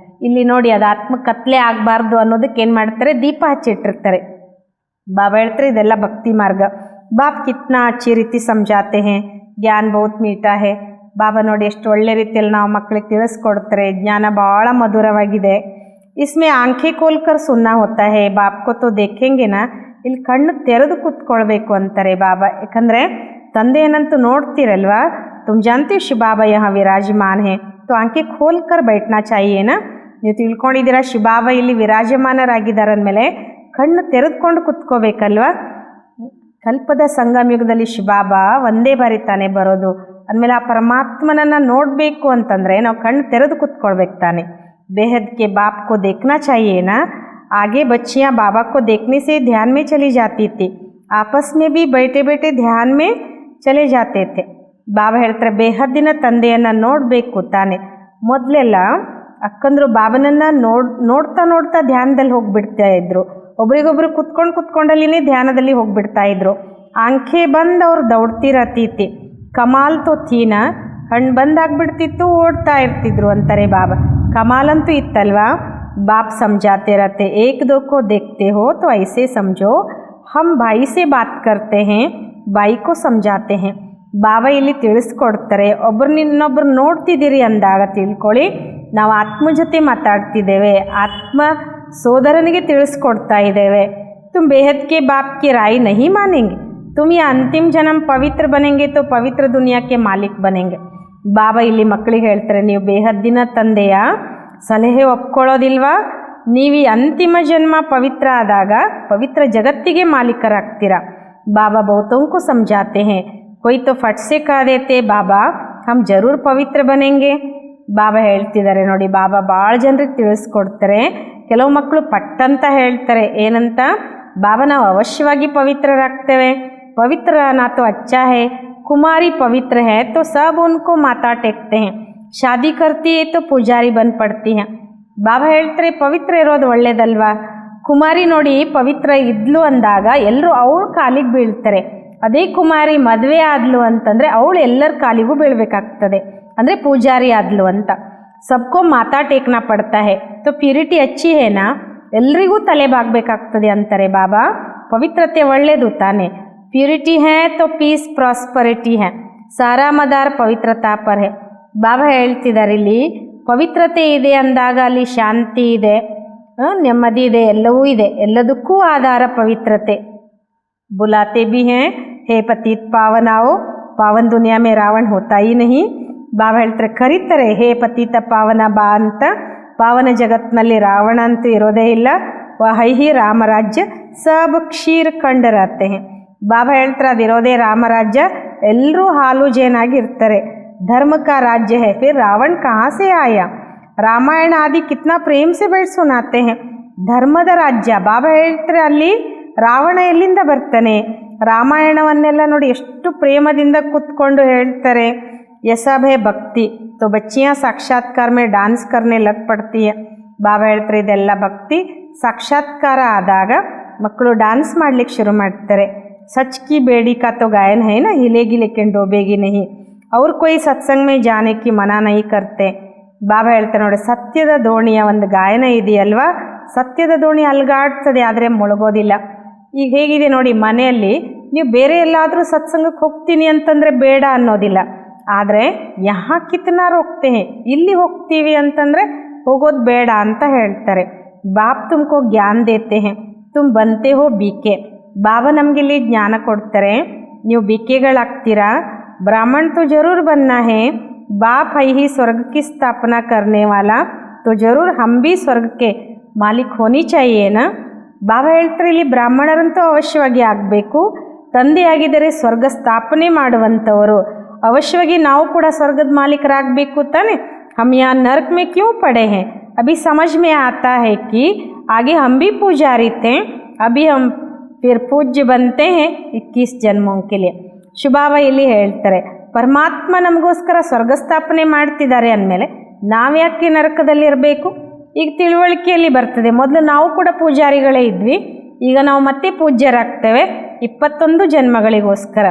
ಇಲ್ಲಿ ನೋಡಿ ಅದು ಆತ್ಮ ಕತ್ತಲೆ ಆಗಬಾರ್ದು ಅನ್ನೋದಕ್ಕೆ ಏನು ಮಾಡ್ತಾರೆ, ದೀಪ ಹಚ್ಚಿಟ್ಟಿರ್ತಾರೆ. ಬಾಬಾ ಹೇಳ್ತಾರೆ ಇದೆಲ್ಲ ಭಕ್ತಿ ಮಾರ್ಗ. ಬಾಪ್ ಕಿತ್ನಾ ಅಚ್ಚಿ ರೀತಿ ಸಮझाते हैं, ಜ್ಞಾನ ಬಹುತ್ ಮೀಠಾ ಹೇ. ಬಾಬಾ ನೋಡಿ ಎಷ್ಟು ಒಳ್ಳೆ ರೀತಿಯಲ್ಲಿ ನಾವು ಮಕ್ಕಳಿಗೆ ತಿಳಿಸ್ಕೊಡ್ತಾರೆ, ಜ್ಞಾನ ಭಾಳ ಮಧುರವಾಗಿದೆ. ಇಸ್ಮೆ ಆಂಖೆ ಕೋಲ್ಕರ್ ಸುನ್ನ ಹೋತಾ ಹೇ, ಬಾಪ್ಕೋ ತೋ ದೇಖೆಂಗೆನಾ, ಇಲ್ಲಿ ಕಣ್ಣು ತೆರೆದು ಕೂತ್ಕೊಳ್ಬೇಕು ಅಂತಾರೆ ಬಾಬಾ. ಯಾಕಂದರೆ ತಂದೆಯನ್ನಂತೂ ನೋಡ್ತೀರಲ್ವಾ, ತುಮ್ ಜಾನ್ತಿ ಶಿವ ಬಾಬಾ ಯಹ ವಿರಾಜಮಾನ್ ಹೇ, ತೋ ಆಂಖೆ ಖೋಲ್ಕರ್ ಬೈಟ್ನಾ ಚಾಹಿಯೇನಾ. ನೀವು ತಿಳ್ಕೊಂಡಿದ್ದೀರಾ ಶಿವಬಾಬಾ ಇಲ್ಲಿ ವಿರಾಜಮಾನರಾಗಿದ್ದಾರೆ ಅಂದಮೇಲೆ ಕಣ್ಣು ತೆರೆದುಕೊಂಡು ಕುತ್ಕೋಬೇಕಲ್ವ. ಕಲ್ಪದ ಸಂಗಮಯುಗದಲ್ಲಿ ಶಿವಬಾಬಾ ಒಂದೇ ಬಾರಿ ತಾನೇ ಬರೋದು ಅಂದಮೇಲೆ ಆ ಪರಮಾತ್ಮನನ್ನು ನೋಡಬೇಕು ಅಂತಂದರೆ ನಾವು ಕಣ್ಣು ತೆರೆದು ಕುತ್ಕೊಳ್ಬೇಕು ತಾನೆ. बेहद के बाप को देखना चाहिए ना. आगे बच्चियाँ बाबा को देखने से ध्यान में चली जाती थी, आपस में भी बैठे बैठे ध्यान में चले जाते थे. ಬಾಬಾ ಹೇಳ್ತಾರೆ ಬೇಹದ್ದಿನ ತಂದೆಯನ್ನು ನೋಡಬೇಕು ತಾನೆ. ಮೊದಲೆಲ್ಲ ಅಕ್ಕಂದರು ಬಾಬನನ್ನು ನೋಡ್ತಾ ನೋಡ್ತಾ ಧ್ಯಾನದಲ್ಲಿ ಹೋಗಿಬಿಡ್ತಾ ಇದ್ರು. ಒಬ್ರಿಗೊಬ್ರು ಕುತ್ಕೊಂಡಲ್ಲಿನೇ ಧ್ಯಾನದಲ್ಲಿ ಹೋಗಿಬಿಡ್ತಾ ಇದ್ರು. ಆಂಖೆ ಬಂದು ಅವ್ರು ದೌಡ್ತಿ ರತೀತಿ, ಕಮಾಲ್ ತೋ ಥೀನ, ಕಣ್ಣು ಬಂದಾಗ್ಬಿಡ್ತಿತ್ತು, ಓಡ್ತಾ ಇರ್ತಿದ್ರು ಅಂತಾರೆ ಬಾಬಾ. ಕಮಾಲಂತೂ ಇತ್ತಲ್ವಾ. बाप समझाते रहते, एक दो को देखते हो तो ऐसे समझो हम भाई से बात करते हैं, बाई को समझाते हैं. ಬಾಬಾ ಇಲ್ಲಿ ತಿಳಿಸ್ಕೊಡ್ತಾರೆ, ಇನ್ನೊಬ್ಬರು ನೋಡ್ತಿದ್ದೀರಿ ಅಂದಾಗ ತಿಳ್ಕೊಳ್ಳಿ ನಾವು ಆತ್ಮ ಜೊತೆ ಮಾತಾಡ್ತಿದ್ದೇವೆ, ಆತ್ಮ ಸೋದರನಿಗೆ ತಿಳಿಸ್ಕೊಡ್ತಾ ಇದ್ದೇವೆ. तुम बेहद के बाप की राय नहीं मानेंगे, तुम ये अंतिम जन्म पवित्र बनेंगे तो पवित्र दुनिया के मालिक बनेंगे. ಬಾಬಾ ಇಲ್ಲಿ ಮಕ್ಕಳಿಗೆ ಹೇಳ್ತಾರೆ ನೀವು ಬೇಹದ್ದಿನ ತಂದೆಯ ಸಲಹೆ ಒಪ್ಕೊಳ್ಳೋದಿಲ್ವಾ, ನೀವು ಈ ಅಂತಿಮ ಜನ್ಮ ಪವಿತ್ರ ಆದಾಗ ಪವಿತ್ರ ಜಗತ್ತಿಗೆ ಮಾಲೀಕರಾಗ್ತೀರಾ. ಬಾಬಾ बहुतों को समझाते हैं, कोई तो फट से कह देते बाबा हम जरूर पवित्र बनेंगे. ಬಾಬಾ ಹೇಳ್ತಿದ್ದಾರೆ ನೋಡಿ, ಬಾಬಾ ಭಾಳ ಜನರಿಗೆ ತಿಳಿಸ್ಕೊಡ್ತಾರೆ. ಕೆಲವು ಮಕ್ಕಳು ಪಟ್ಟಂತ ಹೇಳ್ತಾರೆ ಏನಂತ, ಬಾಬಾ ನಾವು ಅವಶ್ಯವಾಗಿ ಪವಿತ್ರರಾಗ್ತೇವೆ, ಪವಿತ್ರ ನಾ तो अच्छा है, कुमारी पवित्र है तो सब उनको माता टेकते हैं, शादी करती है तो पुजारी बन पड़ती हैं. ಬಾಬಾ ಹೇಳ್ತಾರೆ ಪವಿತ್ರ ಇರೋದು ಒಳ್ಳೇದಲ್ವಾ. ಕುಮಾರಿ ನೋಡಿ ಪವಿತ್ರ ಇದ್ಲು ಅಂದಾಗ ಎಲ್ಲರೂ ಅವಳು ಕಾಲಿಗೆ ಬೀಳ್ತಾರೆ. ಅದೇ ಕುಮಾರಿ ಮದುವೆ ಆದ್ಲು ಅಂತಂದರೆ ಅವಳು ಎಲ್ಲರ ಕಾಲಿಗೂ ಬೀಳಬೇಕಾಗ್ತದೆ, ಅಂದರೆ ಪೂಜಾರಿ ಆದ್ಲು ಅಂತ. ಸಬ್ಕೋ ಮಾತಾ ಟೇಕ್ನಾ ಪಡ್ತಾ ಹೇ ತೋ ಪ್ಯೂರಿಟಿ ಅಚ್ಚಿ ಹೇನಾ, ಎಲ್ರಿಗೂ ತಲೆ ಬಾಗಬೇಕಾಗ್ತದೆ ಅಂತಾರೆ ಬಾಬಾ. ಪವಿತ್ರತೆ ಒಳ್ಳೆಯದು ತಾನೆ. ಪ್ಯೂರಿಟಿ ಹೇ ತೋ ಪೀಸ್ ಪ್ರಾಸ್ಪರಿಟಿ ಹೇ, ಸಾರಾ ಮದಾರ್ ಪವಿತ್ರತಾ ಪರ್ ಹೇ. ಬಾಬಾ ಹೇಳ್ತಿದ್ದಾರೆ ಇಲ್ಲಿ ಪವಿತ್ರತೆ ಇದೆ ಅಂದಾಗ ಅಲ್ಲಿ ಶಾಂತಿ ಇದೆ, ನೆಮ್ಮದಿ ಇದೆ, ಎಲ್ಲವೂ ಇದೆ, ಎಲ್ಲದಕ್ಕೂ ಆಧಾರ ಪವಿತ್ರತೆ. बुलाते भी हैं हे पतित पावन आओ, पावन दुनिया में रावण होता ही नहीं. ಬಾಬಾ ಹೇಳ್ತಾರೆ ಕರೀತಾರೆ ಹೇ ಪತಿತ ಪಾವನ ಬಾ ಅಂತ. ಪಾವನ ಜಗತ್ತಿನಲ್ಲಿ ರಾವಣ ಅಂತೂ ಇರೋದೇ ಇಲ್ಲ. ವಹಿ ರಾಮರಾಜ್ಯ ಸಬ್ ಕ್ಷೀರ್ ಕಂಡರತ್ತೆ. ಬಾಬಾ ಹೇಳ್ತಾರೆ ಅದಿರೋದೇ ರಾಮರಾಜ್ಯ, ಎಲ್ಲರೂ ಹಾಲು ಜೇನಾಗಿರ್ತಾರೆ. धर्म का राज्य है फिर रावण कहाँ से आया. ರಾಮಾಯಣ ಆದಿ ಕಿತ್ನಾ ಪ್ರೇಮ್ ಸೆ बैठ सुनाते हैं. ಧರ್ಮದ ರಾಜ್ಯ ಬಾಬಾ ಹೇಳ್ತಾರೆ, ಅಲ್ಲಿ ರಾವಣ ಎಲ್ಲಿಂದ ಬರ್ತಾನೆ. ರಾಮಾಯಣವನ್ನೆಲ್ಲ ನೋಡಿ ಎಷ್ಟು ಪ್ರೇಮದಿಂದ ಕೂತ್ಕೊಂಡು ಹೇಳ್ತಾರೆ. ಯಸಬ್ ಹೇ ಭಕ್ತಿ तो बच्चियाँ साक्षात्कार में डांस करने लग पड़ती है. ಬಾಬಾ ಹೇಳ್ತಾರೆ ಇದೆಲ್ಲ ಭಕ್ತಿ, ಸಾಕ್ಷಾತ್ಕಾರ ಆದಾಗ ಮಕ್ಕಳು ಡ್ಯಾನ್ಸ್ ಮಾಡ್ಲಿಕ್ಕೆ ಶುರು ಮಾಡ್ತಾರೆ. सच की बेड़ी का तो गायन है ना, हिलेगी लेकिन डूबेगी नहीं. और कोई सत्संग में जाने की मना नहीं करते. ಬಾಬಾ ಹೇಳ್ತಾರೆ ನೋಡಿ ಸತ್ಯದ ದೋಣಿಯ ಒಂದು ಗಾಯನ ಇದೆಯಲ್ವಾ, ಸತ್ಯದ ದೋಣಿ ಅಲ್ಗಾಡ್ತದೆ ಆದರೆ ಮುಳುಗೋದಿಲ್ಲ. ಈಗ ಹೇಗಿದೆ ನೋಡಿ, ಮನೆಯಲ್ಲಿ ನೀವು ಬೇರೆ ಎಲ್ಲಾದರೂ ಸತ್ಸಂಗಕ್ಕೆ ಹೋಗ್ತೀನಿ ಅಂತಂದರೆ ಬೇಡ ಅನ್ನೋದಿಲ್ಲ, ಆದರೆ ಯಹಾ ಕಿತ್ನಾ ರೋಕ್ತೆ ಹೇ, ಇಲ್ಲಿ ಹೋಗ್ತೀವಿ ಅಂತಂದರೆ ಹೋಗೋದು ಬೇಡ ಅಂತ ಹೇಳ್ತಾರೆ. ಬಾಪ್ ತುಮಕೋ ಜ್ಞಾನ ದೇತೆ ಹೇ ತುಮ್ ಬಂತೆ ಹೋ ಬಿಕೆ. ಬಾಬಾ ನಮಗಿಲ್ಲಿ ಜ್ಞಾನ ಕೊಡ್ತಾರೆ, ನೀವು ಬಿಕೆಗಳಾಗ್ತೀರಾ. ब्राह्मण तो जरूर बनना है, बाप है ही स्वर्ग की स्थापना करने वाला, तो जरूर हम भी स्वर्ग के मालिक होनी चाहिए ना. ಬಾಬಾ ಹೇಳ್ತಾರೆ ಇಲ್ಲಿ ಬ್ರಾಹ್ಮಣರಂತೂ ಅವಶ್ಯವಾಗಿ ಆಗಬೇಕು, ತಂದೆಯಾಗಿದ್ದರೆ ಸ್ವರ್ಗ ಸ್ಥಾಪನೆ ಮಾಡುವಂಥವರು, ಅವಶ್ಯವಾಗಿ ನಾವು ಕೂಡ ಸ್ವರ್ಗದ ಮಾಲೀಕರಾಗಬೇಕು ತಾನೆ. हम यहाँ नर्क में क्यों पड़े हैं, अभी समझ में आता है कि आगे हम भी पुजारी थे, अभी हम फिर पूज्य बनते हैं 21 जन्मों के लिए. ಶಿವಬಾಬಾ ಇಲ್ಲಿ ಹೇಳ್ತಾರೆ ಪರಮಾತ್ಮ ನಮಗೋಸ್ಕರ ಸ್ವರ್ಗ ಸ್ಥಾಪನೆ ಮಾಡ್ತಿದ್ದಾರೆ ಅಂದಮೇಲೆ ನಾವ್ಯಾಕೆ ನರಕದಲ್ಲಿರಬೇಕು? ಈಗ ತಿಳುವಳಿಕೆಯಲ್ಲಿ ಬರ್ತದೆ. ಮೊದಲು ನಾವು ಕೂಡ ಪೂಜಾರಿಗಳೇ ಇದ್ವಿ, ಈಗ ನಾವು ಮತ್ತೆ ಪೂಜ್ಯರಾಗ್ತೇವೆ 21 ಜನ್ಮಗಳಿಗೋಸ್ಕರ.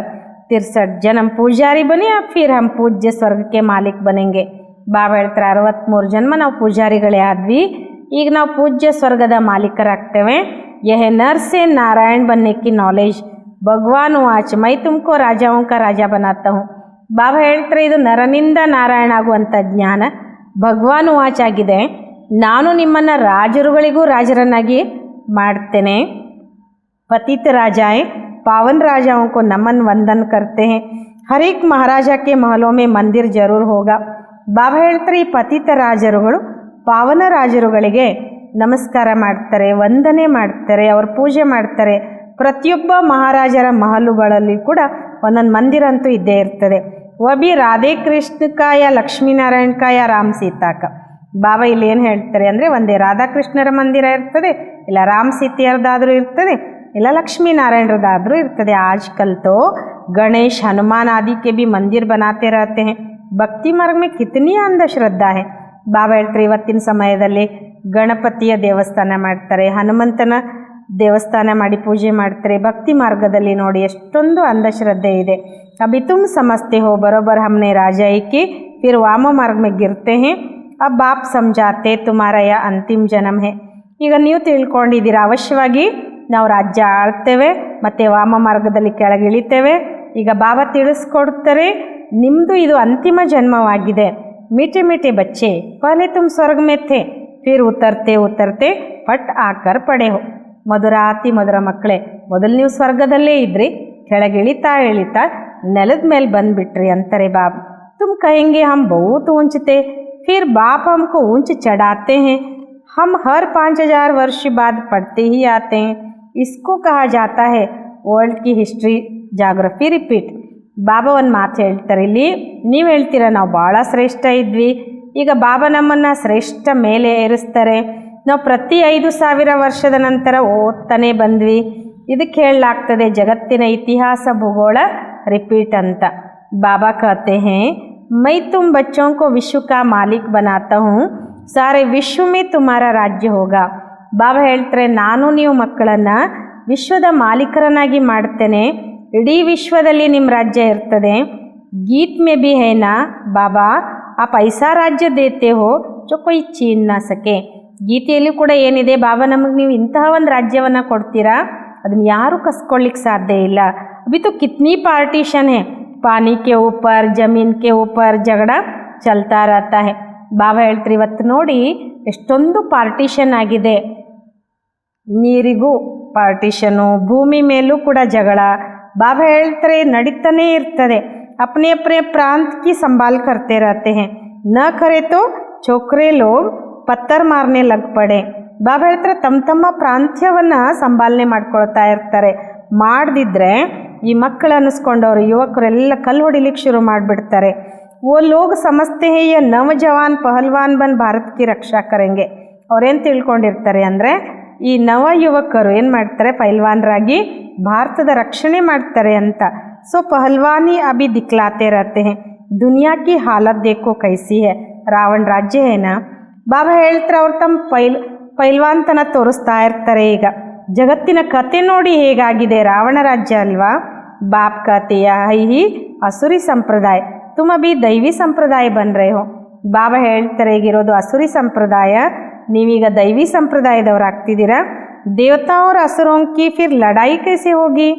63 जन्म पूजारी बने या फिर हम पूज्य स्वर्ग के मालिक बनेंगे. ಬಾಬಾ ಹೇಳ್ತಾರೆ 63 ಜನ್ಮ ನಾವು ಪೂಜಾರಿಗಳೇ ಆದ್ವಿ, ಈಗ ನಾವು ಪೂಜ್ಯ ಸ್ವರ್ಗದ ಮಾಲೀಕರಾಗ್ತೇವೆ. यह नर से नारायण बनने की नॉलेज भगवान वाच मैं तुमको राजाओं का राजा बनाता हूँ. ಬಾಬಾ ಹೇಳ್ತಾರೆ ಇದು ನರನಿಂದ ನಾರಾಯಣ ಆಗುವಂಥ ಜ್ಞಾನ ಭಗವಾನ್ ವಾಚ್ ಆಗಿದೆ. ನಾನು ನಿಮ್ಮನ್ನು ರಾಜರುಗಳಿಗೂ ರಾಜರನ್ನಾಗಿ ಮಾಡ್ತೇನೆ. पतित राजाएं पावन राजाओं को नमन वंदन करते हैं. हर एक महाराजा के महलों में मंदिर जरूर होगा. ಬಾಬಾ ಹೇಳ್ತಾರೆ ಈ ಪತಿತ ರಾಜರುಗಳು ಪಾವನ ರಾಜರುಗಳಿಗೆ ನಮಸ್ಕಾರ ಮಾಡ್ತಾರೆ, ವಂದನೆ ಮಾಡ್ತಾರೆ, ಅವ್ರ ಪೂಜೆ ಮಾಡ್ತಾರೆ. ಪ್ರತಿಯೊಬ್ಬ ಮಹಾರಾಜರ ಮಹಲುಗಳಲ್ಲಿ ಕೂಡ ಒಂದೊಂದು ಮಂದಿರ ಅಂತೂ ಇದ್ದೇ ಇರ್ತದೆ. ಒಬ್ಬಿ ರಾಧೆ ಕೃಷ್ಣ ಕಾ ಯಾ ಲಕ್ಷ್ಮೀನಾರಾಯಣ ಕಾ ಯಾ ರಾಮ್ ಸೀತಾ ಕಾ. ಬಾಬಾ ಇಲ್ಲಿ ಏನು ಹೇಳ್ತಾರೆ ಅಂದರೆ ಒಂದೇ ರಾಧಾಕೃಷ್ಣರ ಮಂದಿರ ಇರ್ತದೆ, ಇಲ್ಲ ರಾಮ್ ಸೀತೆಯರದಾದರೂ ಇರ್ತದೆ, ಇಲ್ಲ ಲಕ್ಷ್मीनारायणरदाದರೂ ಇರ್ತದೆ. आजकल तो गणेश हनुमान आदि के भी मंदिर बनाते रहते हैं. ಭಕ್ತಿ ಮಾರ್ಗ में कितनी अंधश्रद्धा है. ಬಾಬಾ ಹೇಳ್ತಾರೆ ಇವತ್ತಿನ ಸಮಯದಲ್ಲಿ ಗಣಪತಿಯ ದೇವಸ್ಥಾನ ಮಾಡ್ತಾರೆ, ಹನುಮಂತನ ದೇವಸ್ಥಾನ ಮಾಡಿ ಪೂಜೆ ಮಾಡ್ತಾರೆ. ಭಕ್ತಿ ಮಾರ್ಗದಲ್ಲಿ ನೋಡಿ ಎಷ್ಟೊಂದು ಅಂಧಶ್ರದ್ಧೆ ಇದೆ. अभी तुम समझते हो बरोबर हमने राजाई की फिर वाम मार्ग में गिरते हैं. अब बाप समझाते तुम्हारा यह अंतिम जन्म है. ಈಗ ನೀವು ತಿಳ್ಕೊಂಡಿದ್ದೀರಾ ಅವಶ್ಯವಾಗಿ ನಾವು ರಾಜ್ಯ ಆಳ್ತೇವೆ ಮತ್ತು ವಾಮ ಮಾರ್ಗದಲ್ಲಿ ಕೆಳಗಿಳಿತೇವೆ. ಈಗ ಬಾಬಾ ತಿಳಿಸ್ಕೊಡ್ತಾರೆ ನಿಮ್ಮದು ಇದು ಅಂತಿಮ ಜನ್ಮವಾಗಿದೆ. मीठे मीठे बच्चे पहले तुम स्वर्ग में थे फिर उतरते उतरते पट आकर पड़े हो. ಮಧುರಾತಿ ಮಧುರ ಮಕ್ಕಳೇ, ಮೊದಲು ನೀವು ಸ್ವರ್ಗದಲ್ಲೇ ಇದ್ರಿ, ಕೆಳಗಿಳಿತಾ ಇಳಿತಾ ನೆಲದ ಮೇಲೆ ಬಂದುಬಿಟ್ರಿ ಅಂತಾರೆ ಬಾಬಾ. तुम कहेंगे हम बहुत ऊंच थे, फिर बाप हमको ऊंच चढ़ाते हैं. हम हर 5000 वर्ष बाद पढ़ते ही आते हैं. इसको कहा जाता है ವರ್ಲ್ಡ್ की ಹಿಸ್ಟ್ರಿ ಜಾಗ್ರಫಿ ರಿಪೀಟ್. ಬಾಬಾ ಒಂದು ಮಾತು ಹೇಳ್ತಾರೆ ಇಲ್ಲಿ, ನೀವು ಹೇಳ್ತೀರ ನಾವು ಭಾಳ ಶ್ರೇಷ್ಠ ಇದ್ವಿ, ಈಗ ಬಾಬಾ ನಮ್ಮನ್ನು ಶ್ರೇಷ್ಠ ಮೇಲೆ ಏರಿಸ್ತಾರೆ. ನಾವು ಪ್ರತಿ 5000 ವರ್ಷದ ನಂತರ ಓದ್ತಾನೆ ಬಂದ್ವಿ. ಇದಕ್ಕೆ ಹೇಳಲಾಗ್ತದೆ ಜಗತ್ತಿನ ಇತಿಹಾಸ ಭೂಗೋಳ ರಿಪೀಟ್ ಅಂತ. ಬಾಬಾ कहते हैं मैं तुम बच्चों को विश्व का मालिक बनाता हूँ, सारे विश्व में तुम्हारा राज्य होगा. ಬಾಬಾ ಹೇಳ್ತಾರೆ ನಾನು ನೀವು ಮಕ್ಕಳನ್ನು ವಿಶ್ವದ ಮಾಲೀಕರನ್ನಾಗಿ ಮಾಡ್ತೇನೆ, ಇಡೀ ವಿಶ್ವದಲ್ಲಿ ನಿಮ್ಮ ರಾಜ್ಯ ಇರ್ತದೆ. ಗೀತ್ ಮೇ ಬಿ ಹೇನಾ ಬಾಬಾ आप ऐसा राज्य देते हो जो कोई छीन ना सके. ಗೀತೆಯಲ್ಲಿ ಕೂಡ ಏನಿದೆ, ಬಾಬಾ ನಮಗೆ ನೀವು ಇಂತಹ ಒಂದು ರಾಜ್ಯವನ್ನು ಕೊಡ್ತೀರಾ ಅದನ್ನು ಯಾರೂ ಕಸ್ಕೊಳ್ಳಿಕ್ಕೆ ಸಾಧ್ಯ ಇಲ್ಲ. ಅಭಿ तो कितनी पार्टीशन है, पानी के ऊपर जमीन के ऊपर झगड़ा चलता रहता है. ಬಾಬಾ ಹೇಳ್ತಾರೆ ಇವತ್ತು ನೋಡಿ ಎಷ್ಟೊಂದು ಪಾರ್ಟಿಷನ್ ಆಗಿದೆ, ನೀರಿಗೂ ಪಾರ್ಟಿಷನು, ಭೂಮಿ ಮೇಲೂ ಕೂಡ ಜಗಳ. ಬಾಬಾ ಹೇಳ್ತಾರೆ ನಡೀತಾನೇ ಇರ್ತದೆ. अपने अपने प्रांत की संभाल करते रहते हैं, न करे तो छोकरे लोग पत्थर मारने लग पड़े. ಬಾಬಾ ಹೇಳ್ತಾರೆ ತಮ್ಮ ಪ್ರಾಂತ್ಯವನ್ನು ಸಂಭಾಲನೆ ಮಾಡ್ಕೊಳ್ತಾ ಇರ್ತಾರೆ. ಮಾಡದಿದ್ದರೆ ಈ ಮಕ್ಕಳು ಅನ್ನಿಸ್ಕೊಂಡವರು ಯುವಕರೆಲ್ಲ ಕಲ್ಲು ಹೊಡಿಲಿಕ್ಕೆ ಶುರು ಮಾಡಿಬಿಡ್ತಾರೆ. वो लोग समझते हैं ये नवजवान पहलवान बन भारत की रक्षा करेंगे. ಅವ್ರೇನು ತಿಳ್ಕೊಂಡಿರ್ತಾರೆ ಅಂದರೆ ಈ ನವ ಯುವಕರು ಏನು ಮಾಡ್ತಾರೆ, ಪೈಲ್ವಾನರಾಗಿ ಭಾರತದ ರಕ್ಷಣೆ ಮಾಡ್ತಾರೆ ಅಂತ. ಸೊ ಪಹಲ್ವಾನಿ ಅಭಿ ದಿಕ್ಲಾತೆ रहते हैं. दुनिया की हालत देखो कैसी है, ರಾವಣ ರಾಜ್ಯ ಏನಾ. ಬಾಬಾ ಹೇಳ್ತಾರೆ ಅವ್ರು ತಮ್ಮ ಪೈಲ್ವಾನ್ತನ ತೋರಿಸ್ತಾ ಇರ್ತಾರೆ. ಈಗ ಜಗತ್ತಿನ ಕತೆ ನೋಡಿ ಹೇಗಾಗಿದೆ, ರಾವಣ ರಾಜ್ಯ ಅಲ್ವಾ. ಬಾಪ್ ಕತೆಯ ಹೈ ಅಸುರಿ ಸಂಪ್ರದಾಯ, तुम अभी दैवी ಸಂಪ್ರದಾಯ ಬನ್ ರಹೆ ಹೋ. ಬಾಬಾ ಹೇಳ್ತಾರೆ ಈಗಿರೋದು ಅಸುರಿ ಸಂಪ್ರದಾಯ, ನೀವೀಗ ದೈವಿ ಸಂಪ್ರದಾಯದವ್ರು ಆಗ್ತಿದ್ದೀರಾ. ದೇವತಾ और असुरों की फिर लड़ाई कैसे होगी,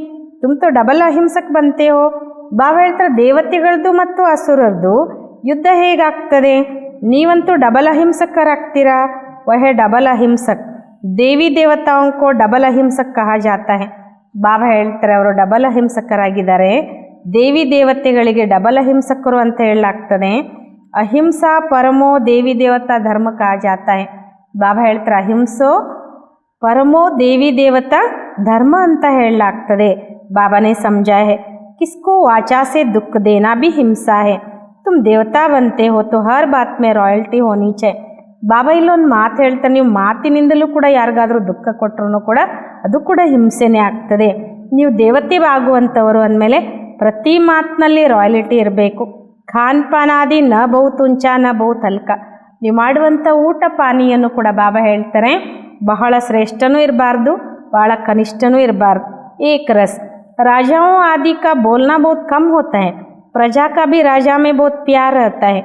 तुम तो डबल अहिंसक बनते हो. ಬಾಬಾ ಹೇಳ್ತಾರೆ ದೇವತೆಗಳದ್ದು ಮತ್ತು ಅಸುರರದ್ದು ಯುದ್ಧ ಹೇಗಾಗ್ತದೆ, ನೀವಂತೂ ಡಬಲ್ ಅಹಿಂಸಕರಾಗ್ತೀರಾ. ವಹ ಡಬಲ್ ಅಹಿಂಸಕ್ ದೇವಿ ದೇವತಾओं को डबल अहिंसक कहा जाता है. ಬಾಬಾ ಹೇಳ್ತಾರೆ ಅವರು ಡಬಲ್ ಅಹಿಂಸಕರಾಗಿದ್ದಾರೆ, ದೇವಿ ದೇವತೆಗಳಿಗೆ ಡಬಲ್ ಅಹಿಂಸಕರು ಅಂತ ಹೇಳಲಾಗ್ತದೆ. ಅಹಿಂಸಾ ಪರಮೋ ದೇವಿ ದೇವತಾ ಧರ್ಮ ಕहा जाता है. ಬಾಬಾ ಹೇಳ್ತಾರೆ ಅಹಿಂಸೋ ಪರಮೋ ದೇವಿ ದೇವತಾ ಧರ್ಮ ಅಂತ ಹೇಳಲಾಗ್ತದೆ. ಬಾಬಾನೇ समझाया है किसको वाचा से दुख देना भी हिंसा है. तुम देवता बनते हो तो हर बात में रॉयल्टी होनी चाहिए. ಬಾಬಾ ಇಲ್ಲೊಂದು ಮಾತು ಹೇಳ್ತಾರೆ, ನೀವು ಮಾತಿನಿಂದಲೂ ಕೂಡ ಯಾರಿಗಾದರೂ ದುಃಖ ಕೊಟ್ಟರು ಕೂಡ ಅದು ಕೂಡ ಹಿಂಸೆನೇ ಆಗ್ತದೆ. ನೀವು ದೇವತೆ ಆಗುವಂಥವರು ಅಂದಮೇಲೆ ಪ್ರತಿ ಮಾತಿನಲ್ಲಿ ರಾಯಲ್ಟಿ ಇರಬೇಕು. ಖಾನ್ ಪಾನ್ ಆದಿ ನ ಬಹುತ್ ಉಂಚ ನ ಬಹುತ್ ಹಲ್ಕ, ನೀವು ಮಾಡುವಂಥ ಊಟ ಪಾನೀಯನ್ನು ಕೂಡ ಬಾಬಾ ಹೇಳ್ತಾರೆ ಬಹಳ ಶ್ರೇಷ್ಠನೂ ಇರಬಾರ್ದು, ಬಹಳ ಕನಿಷ್ಠನೂ ಇರಬಾರ್ದು. एक रस राजाओं आदि का बोलना बहुत कम होता है, प्रजा का भी राजा में बहुत प्यार रहता है.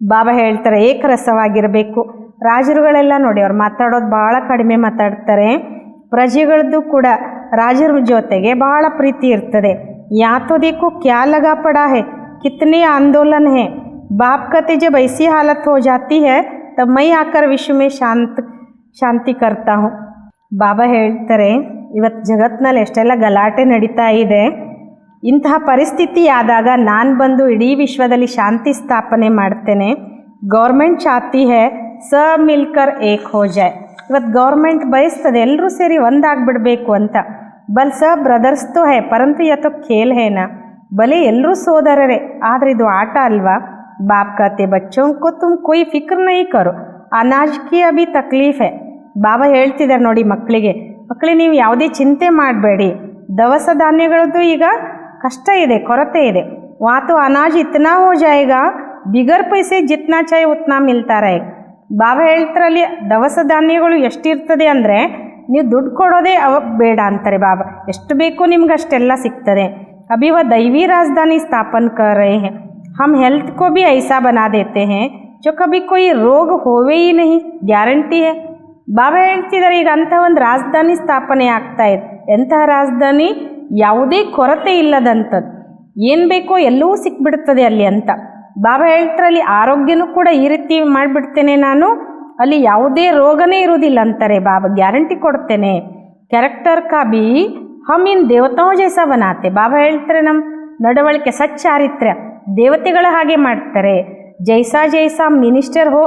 ಬಾಬಾ ಹೇಳ್ತಾರೆ ಏಕರಸವಾಗಿರಬೇಕು. ರಾಜರುಗಳೆಲ್ಲ ನೋಡಿ ಅವ್ರು ಮಾತಾಡೋದು ಬಹಳ ಕಡಿಮೆ ಮಾತಾಡ್ತಾರೆ. ಪ್ರಜೆಗಳದ್ದು ಕೂಡ ರಾಜರ ಜೊತೆಗೆ ಬಹಳ ಪ್ರೀತಿ ಇರ್ತದೆ. ಯಾ ತೋ ದೇಖೋ ಕ್ಯಾ ಲಗಾ ಪಡಾ ಹೈ, कितने आंदोलन है. बाप कहते जब ऐसी हालत हो जाती है तब मैं आकर विश्व में ಶಾಂತಿ करता हूँ. ಬಾಬಾ ಹೇಳ್ತಾರೆ ಇವತ್ತು ಜಗತ್ತಿನಲ್ಲಿ ಎಷ್ಟೆಲ್ಲ ಗಲಾಟೆ ನಡೀತಾ ಇದೆ, ಇಂತಹ ಪರಿಸ್ಥಿತಿ ಆದಾಗ ನಾನು ಬಂದು ಇಡೀ ವಿಶ್ವದಲ್ಲಿ ಶಾಂತಿ ಸ್ಥಾಪನೆ ಮಾಡ್ತೇನೆ. ಗೌರ್ಮೆಂಟ್ ಚಾತಿ ಹೈ ಸಬ್ ಮಿಲ್ಕರ್ ಏಕ್ ಹೋ ಜಾಯ್. ಇವತ್ತು ಗೌರ್ಮೆಂಟ್ ಬಯಸ್ತದೆ ಎಲ್ಲರೂ ಸೇರಿ ಒಂದಾಗ್ಬಿಡಬೇಕು ಅಂತ. ಬಲ್ ಸಬ್ ಬ್ರದರ್ಸ್ ತೋ ಹೈ ಪರಂತು ಯಾ ತೋ ಖೇಲ್ ಹೇನಾ. ಬಲೆ ಎಲ್ಲರೂ ಸೋದರರೇ, ಆದರೆ ಇದು ಆಟ ಅಲ್ವಾ. ಬಾಪ್ ಕತೆ ಬಚ್ಚೋಂ ಕೋ ತುಮ್ ಕೊಯ್ ಫಿಕ್ರ್ ನಹೀ ಕರೋ, ಅನಾಜ್ ಕಿ ಅಭಿ ತಕ್ಲೀಫ್ ಹೈ. ಬಾಬಾ ಹೇಳ್ತಿದ್ದಾರೆ ನೋಡಿ ಮಕ್ಕಳಿಗೆ ನೀವು ಯಾವುದೇ ಚಿಂತೆ ಮಾಡಬೇಡಿ, ದವಸ ಧಾನ್ಯಗಳದ್ದು ಈಗ ಕಷ್ಟ ಇದೆ, ಕೊರತೆ ಇದೆ. ವಾತು ಅನಾಜ್ ಇತ್ನಾ ಹೋ ಜಾಯೇಗಾ ಬಿಗರ್ ಪೈಸೆ ಜಿತ್ನಾ ಚಾಯ್ ಉತ್ನಾ ಮಿಲ್ತಾ ರಹೆ. ಬಾಬಾ ಹೇಳ್ತಾರಲ್ಲಿ ದವಸ ಧಾನ್ಯಗಳು ಎಷ್ಟಿರ್ತದೆ ಅಂದರೆ ನೀವು ದುಡ್ಡು ಕೊಡೋದೇ ಬೇಡ ಅಂತಾರೆ ಬಾಬಾ. ಎಷ್ಟು ಬೇಕೋ ನಿಮ್ಗೆ ಅಷ್ಟೆಲ್ಲ ಸಿಗ್ತದೆ. अभी वह दैवी राजधानी स्थापन कर रहे हैं. हम हेल्थ को भी ऐसा बना देते हैं जो कभी कोई रोग होवे ही नहीं, ಗ್ಯಾರಂಟಿ है. ಬಾಬಾ ಹೇಳ್ತಿದ್ದಾರೆ ಈಗ ಅಂಥ ಒಂದು ರಾಜಧಾನಿ ಸ್ಥಾಪನೆ ಆಗ್ತಾ ಇದೆ. ಎಂತಹ ರಾಜಧಾನಿ, ಯಾವುದೇ ಕೊರತೆ ಇಲ್ಲದಂಥದ್ದು, ಏನು ಬೇಕೋ ಎಲ್ಲವೂ ಸಿಕ್ಬಿಡ್ತದೆ ಅಲ್ಲಿ ಅಂತ. ಬಾಬಾ ಹೇಳ್ತಾರೆ ಅಲ್ಲಿ ಆರೋಗ್ಯನೂ ಕೂಡ ಈ ರೀತಿ ಮಾಡಿಬಿಡ್ತೇನೆ ನಾನು, ಅಲ್ಲಿ ಯಾವುದೇ ರೋಗನೇ ಇರುವುದಿಲ್ಲ ಅಂತಾರೆ ಬಾಬಾ, ಗ್ಯಾರಂಟಿ ಕೊಡ್ತೇನೆ. ಕ್ಯಾರೆಕ್ಟರ್ ಕಾ ಬಿ ಹಮ್ ಇನ್ ದೇವತಾओं ಜೈಸಾ ಬನಾತೆ. ಬಾಬಾ ಹೇಳ್ತಾರೆ ನಮ್ಮ ನಡವಳಿಕೆ ಸಚ್ಚಾರಿತ್ರ್ಯ ದೇವತೆಗಳ ಹಾಗೆ ಮಾಡ್ತಾರೆ. ಜೈಸಾ ಜೈಸಾ ಮಿನಿಸ್ಟರ್ ಹೋ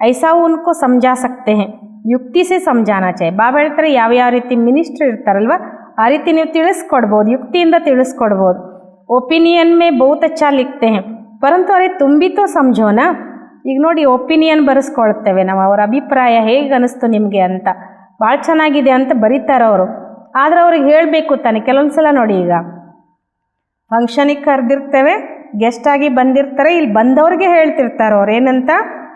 ಐಸಾ ಉನ್ಕೋ ಸಮಜಾ ಸಕ್ತೆ ಹೇ, ಯುಕ್ತಿ ಸೆ ಸಮಜಾನಾ ಚಾಹಿ. ಬಾಬಾ ಹೇಳ್ತಾರೆ ಯಾವ ರೀತಿ ಮಿನಿಸ್ಟರ್ ಇರ್ತಾರಲ್ವ ಆ ರೀತಿ ನೀವು ತಿಳಿಸ್ಕೊಡ್ಬೋದು, ಯುಕ್ತಿಯಿಂದ ತಿಳಿಸ್ಕೊಡ್ಬೋದು. ಒಪಿನಿಯನ್ ಮೇ ಬಹುತ್ ಅಚ್ಚಾ ಲಿಖ್ತೆ ಹೇ ಪರಂತು ಅರೆ ತುಂಬಿ ತೋ ಸಮझೋನ. ಈಗ ನೋಡಿ ಒಪಿನಿಯನ್ ಬರೆಸ್ಕೊಳ್ತೇವೆ ನಾವು, ಅವರ ಅಭಿಪ್ರಾಯ ಹೇಗೆ ಅನಿಸ್ತು ನಿಮಗೆ ಅಂತ, ಭಾಳ ಚೆನ್ನಾಗಿದೆ ಅಂತ ಬರೀತಾರೆ ಅವರು. ಆದರೆ ಅವ್ರಿಗೆ ಹೇಳಬೇಕು ತಾನೆ. ಕೆಲವೊಂದು ಸಲ ನೋಡಿ ಈಗ ಫಂಕ್ಷನಿಗೆ ಕರೆದಿರ್ತೇವೆ, ಗೆಸ್ಟಾಗಿ ಬಂದಿರ್ತಾರೆ, ಇಲ್ಲಿ ಬಂದವ್ರಿಗೆ ಹೇಳ್ತಿರ್ತಾರೆ ಅವ್ರು ಏನಂತ,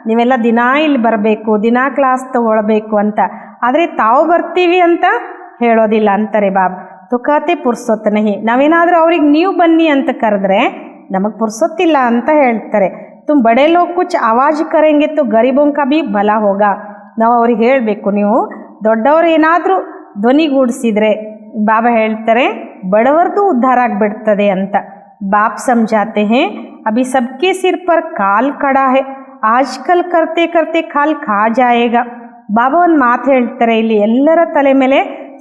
ನೀವೆಲ್ಲ ದಿನಾ ಇಲ್ಲಿ ಬರಬೇಕು, ದಿನಾ ಕ್ಲಾಸ್ ತೊಗೊಳ್ಬೇಕು ಅಂತ. ಆದರೆ ತಾವು ಬರ್ತೀವಿ ಅಂತ ಹೇಳೋದಿಲ್ಲ ಅಂತಾರೆ ಬಾಬಾ. ತುಕಾತೆ ಪುರ್ಸೊತ್ತು ನಹಿ. ನಾವೇನಾದರೂ ಅವ್ರಿಗೆ ನೀವು ಬನ್ನಿ ಅಂತ ಕರೆದ್ರೆ ನಮಗೆ ಪುರ್ಸೊತ್ತಿಲ್ಲ ಅಂತ ಹೇಳ್ತಾರೆ. ತುಮ್ ಬಡೆ ಲೋಗ್ ಕುಚ್ ಆವಾಜ್ ಕರೆಂಗೆ ತು ಗರೀಬೋಂ ಕಾ ಭಿ ಭಲಾ ಹೋಗಾ. ನಾವು ಅವ್ರಿಗೆ ಹೇಳಬೇಕು, ನೀವು ದೊಡ್ಡವರು ಏನಾದರೂ ಧ್ವನಿಗೂಡಿಸಿದರೆ ಬಾಬಾ ಹೇಳ್ತಾರೆ ಬಡವರದು ಉದ್ಧಾರ ಆಗಿಬಿಡ್ತದೆ ಅಂತ. ಬಾಪ್ ಸಮझाते हैं अभी सबके सिर पर काल खड़ा है, आजकल करते करते काल खा जाएगा. ಬಾಬಾ ಒಂದು ಮಾತು ಹೇಳ್ತಾರೆ, ಇಲ್ಲಿ ಎಲ್ಲರ ತಲೆ ಮೇಲೆ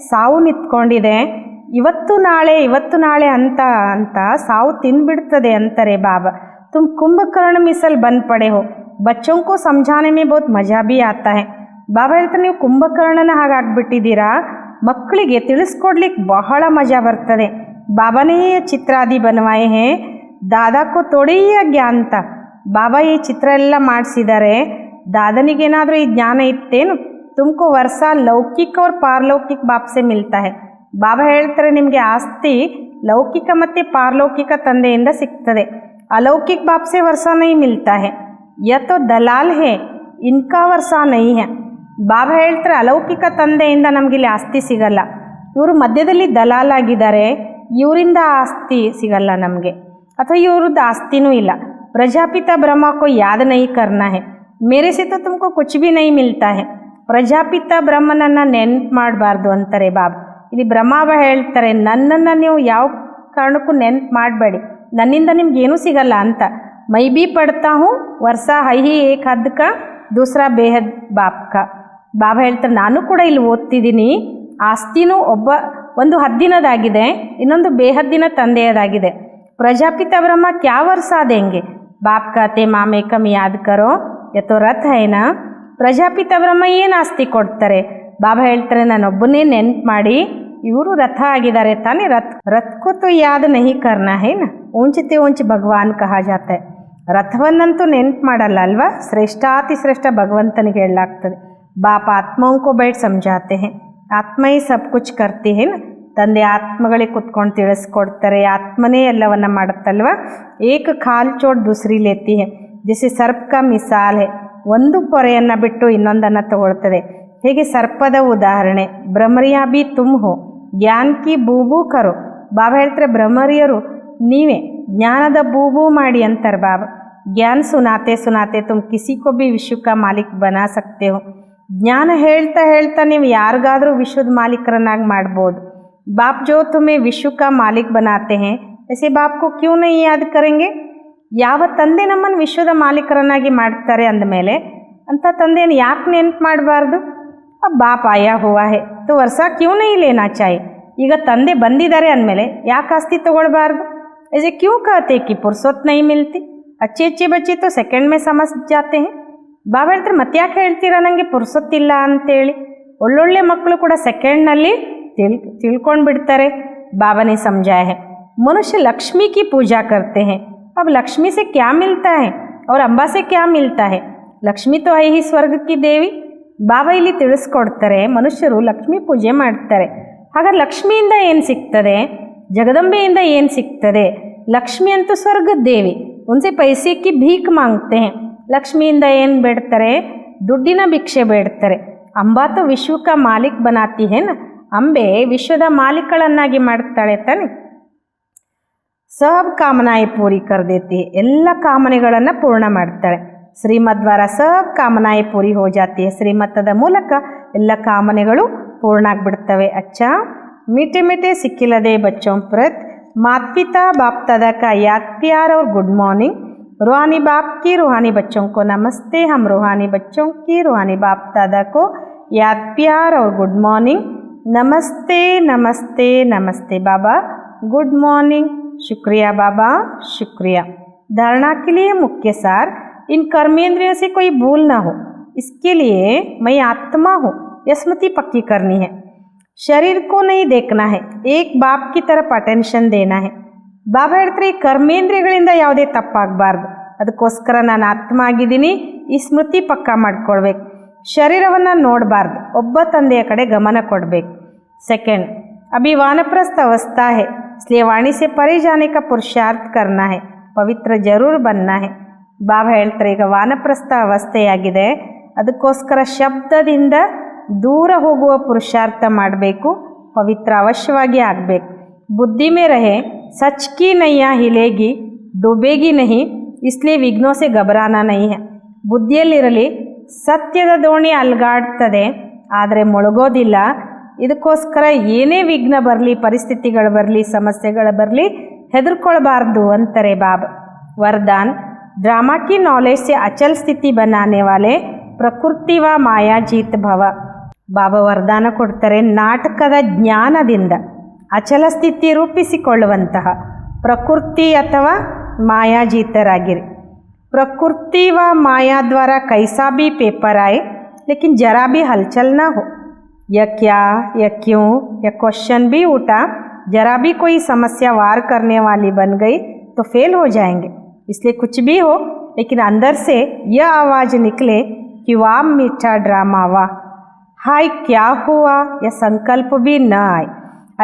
ಸಾವು ನಿಂತ್ಕೊಂಡಿದೆ, ಇವತ್ತು ನಾಳೆ ಅಂತ ಅಂತ ಸಾವು ತಿಂದ್ಬಿಡ್ತದೆ ಅಂತಾರೆ ಬಾಬಾ. ತುಮ್ ಕುಂಭಕರ್ಣ ಮಿಸಲ್ ಬಂದ್ ಪಡೆ ಹೋ, ಬಚ್ಚೋಂ ಕೋ ಸಮझाने में बहुत मज़ा भी आता है. ಬಾಬಾ ಹೇಳ್ತಾರೆ ನೀವು ಕುಂಭಕರ್ಣನ ಹಾಗಾಗ್ಬಿಟ್ಟಿದ್ದೀರಾ, ಮಕ್ಕಳಿಗೆ ತಿಳಿಸ್ಕೊಡ್ಲಿಕ್ಕೆ ಬಹಳ ಮಜಾ ಬರ್ತದೆ. ಬಾಬಾನೇ ಚಿತ್ರಾದಿ ಬನವಾಯೇ ಹೇ, ದಾದಾಕೋ ತೊಡೆಯ ಜ್ಞಾನ. ಬಾಬಾ ಈ ಚಿತ್ರ ಎಲ್ಲ ಮಾಡಿಸಿದ್ದಾರೆ, ದಾದನಿಗೇನಾದರೂ ಈ ಜ್ಞಾನ ಇತ್ತೇನು. ತುಮಕೋ ವರ್ಷ ಲೌಕಿಕ और ಪಾರಲೌಕಿಕ ಬಾಪ್ ಸೆ ಮಿಲ್ತಾ ಹೈ. ಬಾಬಾ ಹೇಳ್ತಾರೆ ನಿಮಗೆ ಆಸ್ತಿ ಲೌಕಿಕ ಮತ್ತು ಪಾರಲೌಕಿಕ ತಂದೆಯಿಂದ ಸಿಗ್ತದೆ, ಅಲೌಕಿಕ ಬಾಪ್ ಸೆ ವರ್ಷ ನಹೀ ಮಿಲ್ತಾ ಹೈ. ಯಾ ತೋ ದಲಾಲ್ ಹೇ, ಇನ್ಕಾ ವರ್ಷ ನಹೀ ಹೈ. ಬಾಬಾ ಹೇಳ್ತಾರೆ ಅಲೌಕಿಕ ತಂದೆಯಿಂದ ನಮಗಿಲ್ಲಿ ಆಸ್ತಿ ಸಿಗಲ್ಲ, ಇವರು ಮಧ್ಯದಲ್ಲಿ ದಲಾಲಾಗಿದ್ದಾರೆ, ಇವರಿಂದ ಆಸ್ತಿ ಸಿಗಲ್ಲ ನಮಗೆ, ಅಥವಾ ಇವ್ರದ್ದು ಆಸ್ತಿನೂ ಇಲ್ಲ. ಪ್ರಜಾಪಿತ ಬ್ರಹ್ಮ ಕೋ ಯಾದ್ ನಹೀ ಕರ್ನಾ ಹೈ, ಮೇರೆ ಸೆ ತೋ ತುಮಕೋ ಕುಚ್ ಭಿ ನಹೀ ಮಿಲ್ತಾ ಹೈ. ಪ್ರಜಾಪಿತ ಬ್ರಹ್ಮನನ್ನು ನೆನ್ಪು ಮಾಡಬಾರ್ದು ಅಂತಾರೆ ಬಾಬಾ. ಇಲ್ಲಿ ಬ್ರಹ್ಮಾಬ ಹೇಳ್ತಾರೆ ನನ್ನನ್ನು ನೀವು ಯಾವ ಕಾರಣಕ್ಕೂ ನೆನ್ಪು ಮಾಡಬೇಡಿ, ನನ್ನಿಂದ ನಿಮ್ಗೇನೂ ಸಿಗಲ್ಲ ಅಂತ. ಮೈ ಬಿ ಪಡ್ತಾ ಹೂँ ವರ್ಷ ಹೈ ಏಕ್ ಹದ್ ಕಾ ದೂಸರಾ ಬೇಹದ್ ಬಾಪ್ ಕಾ. ಬಾಬಾ ಹೇಳ್ತಾರೆ ನಾನು ಕೂಡ ಇಲ್ಲಿ ಓದ್ತಿದ್ದೀನಿ, ಆಸ್ತಿನೂ ಒಂದು ಹದ್ದಿನದಾಗಿದೆ, ಇನ್ನೊಂದು ಬೇಹದ್ದಿನ ತಂದೆಯದಾಗಿದೆ. ಪ್ರಜಾಪಿತ ಬ್ರಹ್ಮ ಕ್ಯಾ ವರ್ಷ ದೇಂಗೆ. ಬಾಪ್ ಕಾತೆ ಮಾಮೇ ಕಮ್ ಯಾದ್ ಕರೋ ಯಥೋ ರಥ ಏನಾ. ಪ್ರಜಾಪಿತ ಬ್ರಹ್ಮ ಏನು ಆಸ್ತಿ ಕೊಡ್ತಾರೆ. ಬಾಬಾ ಹೇಳ್ತಾರೆ ನಾನೊಬ್ಬನೇ ನೆನ್ಪು ಮಾಡಿ, ಇವರು ರಥ ಆಗಿದ್ದಾರೆ ತಾನೇ, ರಥಕ್ಕೂ ತೋ ಯಾದ್ ನಹಿ ಕರ್ನಾ ಹೇನ, ಊಂಚತೆ ಊಂಚ ಭಗವಾನ್ ಕಹಾ ಜಾತ. ರಥವನ್ನಂತೂ ನೆನ್ಪು ಮಾಡಲ್ಲ ಅಲ್ವಾ, ಶ್ರೇಷ್ಠಾತಿ ಶ್ರೇಷ್ಠ ಭಗವಂತನಿಗೆ ಹೇಳಲಾಗ್ತದೆ. ಬಾಪ ಆತ್ಮೋं को बैठ समझाते हैं, ಆತ್ಮ ही सब कुछ करती है ना. ತಂದೆ ಆತ್ಮಗಳಿಗೆ ಕುತ್ಕೊಂಡು ತಿಳಿಸ್ಕೊಡ್ತಾರೆ, ಆತ್ಮನೇ ಎಲ್ಲವನ್ನ ಮಾಡುತ್ತಲ್ವ. ಏಕ ಖಾಲ್ ಚೋಟ್ ದೂಸರಿ ಲೇತಿ ಹೈ, ಜೈಸೆ ಸರ್ಪ್ ಕಾ ಮಿಸಾಲ್ ಹೈ. ಒಂದು ಪೊರೆಯನ್ನು ಬಿಟ್ಟು ಇನ್ನೊಂದನ್ನು ತಗೊಳ್ತದೆ. ಹೇಗೆ ಸರ್ಪದ ಉದಾಹರಣೆ, ಭ್ರಮರಿಯಾ ಬಿ ತುಮ್ ಹೋ ಜ್ಞಾನ್ ಕಿ ಬೂಬೂ ಕರೋ. ಬಾಬಾ ಹೇಳ್ತಾರೆ ಬ್ರಹ್ಮರಿಯರು ನೀವೇ, ಜ್ಞಾನದ ಬೂಬೂ ಮಾಡಿ ಅಂತಾರೆ ಬಾಬಾ. ಜ್ಞಾನ ಸುನಾತೆ ಸುನಾತೆ ತುಮ್ ಕಿಸಿ ಕೋ ಬಿ ವಿಶ್ವ ಕಾ ಮಾಲೀಕ್ ಬನಾ ಸಕ್ತೆ ಹೋ. ಜ್ಞಾನ ಹೇಳ್ತಾ ಹೇಳ್ತಾ ನೀವು ಯಾರಿಗಾದರೂ ವಿಶ್ವದ ಮಾಲೀಕರನ್ನಾಗಿ ಮಾಡ್ಬೋದು. ಬಾಪ್ ಜೋ ತುಮೇ ವಿಶ್ವ ಕಾ ಮಾಲೀಕ್ ಬನಾತೆ ಹೇ, ऐसे बाप को क्यों नहीं याद करेंगे. ಯಾವ ತಂದೆ ನಮ್ಮನ್ನು ವಿಶ್ವದ ಮಾಲೀಕರನ್ನಾಗಿ ಮಾಡ್ತಾರೆ ಅಂದಮೇಲೆ ಅಂಥ ತಂದೆಯನ್ನು ಯಾಕೆ ನೆನಪು ಮಾಡಬಾರ್ದು. ಬಾಪ್ ಆಯಾ ಹುವಾ ಹೇ ತೋ ವರ್ಷ ಕ್ಯೂ ನೈ ಲೇನಾ ಚಾಹಿ. ಈಗ ತಂದೆ ಬಂದಿದ್ದಾರೆ ಅಂದಮೇಲೆ ಯಾಕೆ ಆಸ್ತಿ ತೊಗೊಳ್ಬಾರ್ದು. ऐसे क्यों कहते कि फुर्सत नहीं मिलती. अच्छे अच्छे बच्चे तो सेकंड में समझ जाते हैं. ಬಾಬಾ ಹೇಳ್ತಾರೆ ಮತ್ತೆ ಯಾಕೆ ಹೇಳ್ತೀರಾ ನನಗೆ ಪುರ್ಸೊತ್ತಿಲ್ಲ ಅಂತೇಳಿ. ಒಳ್ಳೊಳ್ಳೆ ಮಕ್ಕಳು ಕೂಡ ಸೆಕೆಂಡ್ನಲ್ಲಿ ತಿಳ್ಕೊಂಡು ಬಿಡ್ತಾರೆ. ಬಾಬಾನೇ समझाया है मनुष्य लक्ष्मी की पूजा करते हैं. अब लक्ष्मी से क्या मिलता है और अंबा से क्या मिलता है. लक्ष्मी तो है ही स्वर्ग की देवी. ಬಾಬಾ ಇಲ್ಲಿ ತಿಳಿಸ್ಕೊಡ್ತಾರೆ ಮನುಷ್ಯರು ಲಕ್ಷ್ಮೀ ಪೂಜೆ ಮಾಡ್ತಾರೆ. ಹಾಗಾದ್ರೆ ಲಕ್ಷ್ಮಿಯಿಂದ ಏನು ಸಿಗ್ತದೆ, ಜಗದಂಬೆಯಿಂದ ಏನು ಸಿಗ್ತದೆ. ಲಕ್ಷ್ಮಿ ಅಂತೂ ಸ್ವರ್ಗದ ದೇವಿ, ಉನ್ಸೆ ಪೈಸೆ ಕಿ ಭೀಕ್ ಮಾಂಗ್ತೆ हैं. ಲಕ್ಷ್ಮಿಯಿಂದ ಏನು ಬೇಡ್ತಾರೆ, ದುಡ್ಡಿನ ಭಿಕ್ಷೆ ಬೇಡ್ತಾರೆ. ಅಂಬಾ ತೋ ವಿಶ್ವಕ ಮಾಲೀಕ್ ಬನಾತಿ ಹೇ ನ. ಅಂಬೆ ವಿಶ್ವದ ಮಾಲೀಕಳನ್ನಾಗಿ ಮಾಡ್ತಾಳೆ ತಾನೆ. ಸಬ್ ಕಾಮನಾಯಿ ಪೂರಿ ಕರ್ ದೇತಿ, ಎಲ್ಲ ಕಾಮನೆಗಳನ್ನು ಪೂರ್ಣ ಮಾಡ್ತಾಳೆ. ಶ್ರೀಮತ್ ದ್ವಾರ ಸಬ್ ಕಾಮನಾಯಿ ಪೂರಿ ಹೋ ಜಾತಿ. ಶ್ರೀಮತದ ಮೂಲಕ ಎಲ್ಲ ಕಾಮನೆಗಳು ಪೂರ್ಣ ಆಗಿಬಿಡ್ತವೆ. ಅಚ್ಚಾ मीठे मीठे सिक्किलदे बच्चों प्रति माता पिता बाप दादा का याद प्यार और गुड मॉर्निंग. रूहानी बाप की रूहानी बच्चों को नमस्ते. हम रूहानी बच्चों की रूहानी बाप दादा को याद प्यार और गुड मॉर्निंग. नमस्ते नमस्ते नमस्ते बाबा, गुड मॉर्निंग. शुक्रिया बाबा, शुक्रिया. धारणा के लिए मुख्य सार, इन कर्मेंद्रियों से कोई भूल ना हो, इसके लिए मैं आत्मा हूँ यह स्मृति पक्की करनी है. शरीर को नहीं देखना है, एक बाप की तरफ अटेंशन देना है. ಬಾಬಾ ಹೇಳ್ತಾರೆ ಈ ಕರ್ಮೇಂದ್ರಿಯಗಳಿಂದ ಯಾವುದೇ ತಪ್ಪಾಗಬಾರ್ದು. ಅದಕ್ಕೋಸ್ಕರ ನಾನು ಆತ್ಮ ಆಗಿದ್ದೀನಿ, ಈ ಸ್ಮೃತಿ ಪಕ್ಕಾ ಮಾಡ್ಕೊಳ್ಬೇಕು. ಶರೀರವನ್ನು ನೋಡಬಾರ್ದು, ಒಬ್ಬ ತಂದೆಯ ಕಡೆ ಗಮನ ಕೊಡಬೇಕು. ಸೆಕೆಂಡ್, अभी वानप्रस्थ अवस्था है, इसलिए वाणी से परे जाने का पुरुषार्थ करना है, पवित्र जरूर बनना है. ಬಾಬಾ ಹೇಳ್ತಾರೆ ಈಗ ವಾನಪ್ರಸ್ಥ ಅವಸ್ಥೆಯಾಗಿದೆ, ಅದಕ್ಕೋಸ್ಕರ ಶಬ್ದದಿಂದ ದೂರ ಹೋಗುವ ಪುರುಷಾರ್ಥ ಮಾಡಬೇಕು, ಪವಿತ್ರ ಅವಶ್ಯವಾಗಿ ಆಗಬೇಕು. बुद्धि में रहे, सच की नैया हिलेगी डूबेगी नहीं, इसलिए विघ्नों से घबराना नहीं है. ಬುದ್ಧಿಯಲ್ಲಿರಲಿ, ಸತ್ಯದ ದೋಣಿ ಅಲ್ಗಾಡ್ತದೆ ಆದರೆ ಮುಳುಗೋದಿಲ್ಲ. ಇದಕ್ಕೋಸ್ಕರ ಏನೇ ವಿಘ್ನ ಬರಲಿ, ಪರಿಸ್ಥಿತಿಗಳು ಬರಲಿ, ಸಮಸ್ಯೆಗಳು ಬರಲಿ, ಹೆದರ್ಕೊಳ್ಬಾರ್ದು ಅಂತಾರೆ ಬಾಬಾ. वरदान, ड्रामा की नॉलेज से अचल स्थिति बनाने वाले ಪ್ರಕೃತಿ ವ ಮಾಯಾ ಜೀತ್ ಭವ. ಬಾಬಾ ವರದಾನ ಕೊಡ್ತಾರೆ, ನಾಟಕದ ಜ್ಞಾನದಿಂದ ಅಚಲ ಸ್ಥಿತಿ ರೂಪಿಸಿಕೊಳ್ಳುವಂತಹ ಪ್ರಕೃತಿ ಅಥವಾ ಮಾಯಾಜೀತರಾಗಿರಿ. प्रकृति व माया द्वारा कैसा भी पेपर आए लेकिन जरा भी हलचल ना हो. यह क्या, यह क्यों, यह क्वेश्चन भी उठा, जरा भी कोई समस्या वार करने वाली बन गई तो फेल हो जाएंगे. इसलिए कुछ भी हो लेकिन अंदर से यह आवाज़ निकले कि वाह मीठा ड्रामा, वाह हाय क्या हुआ, यह संकल्प भी न आए.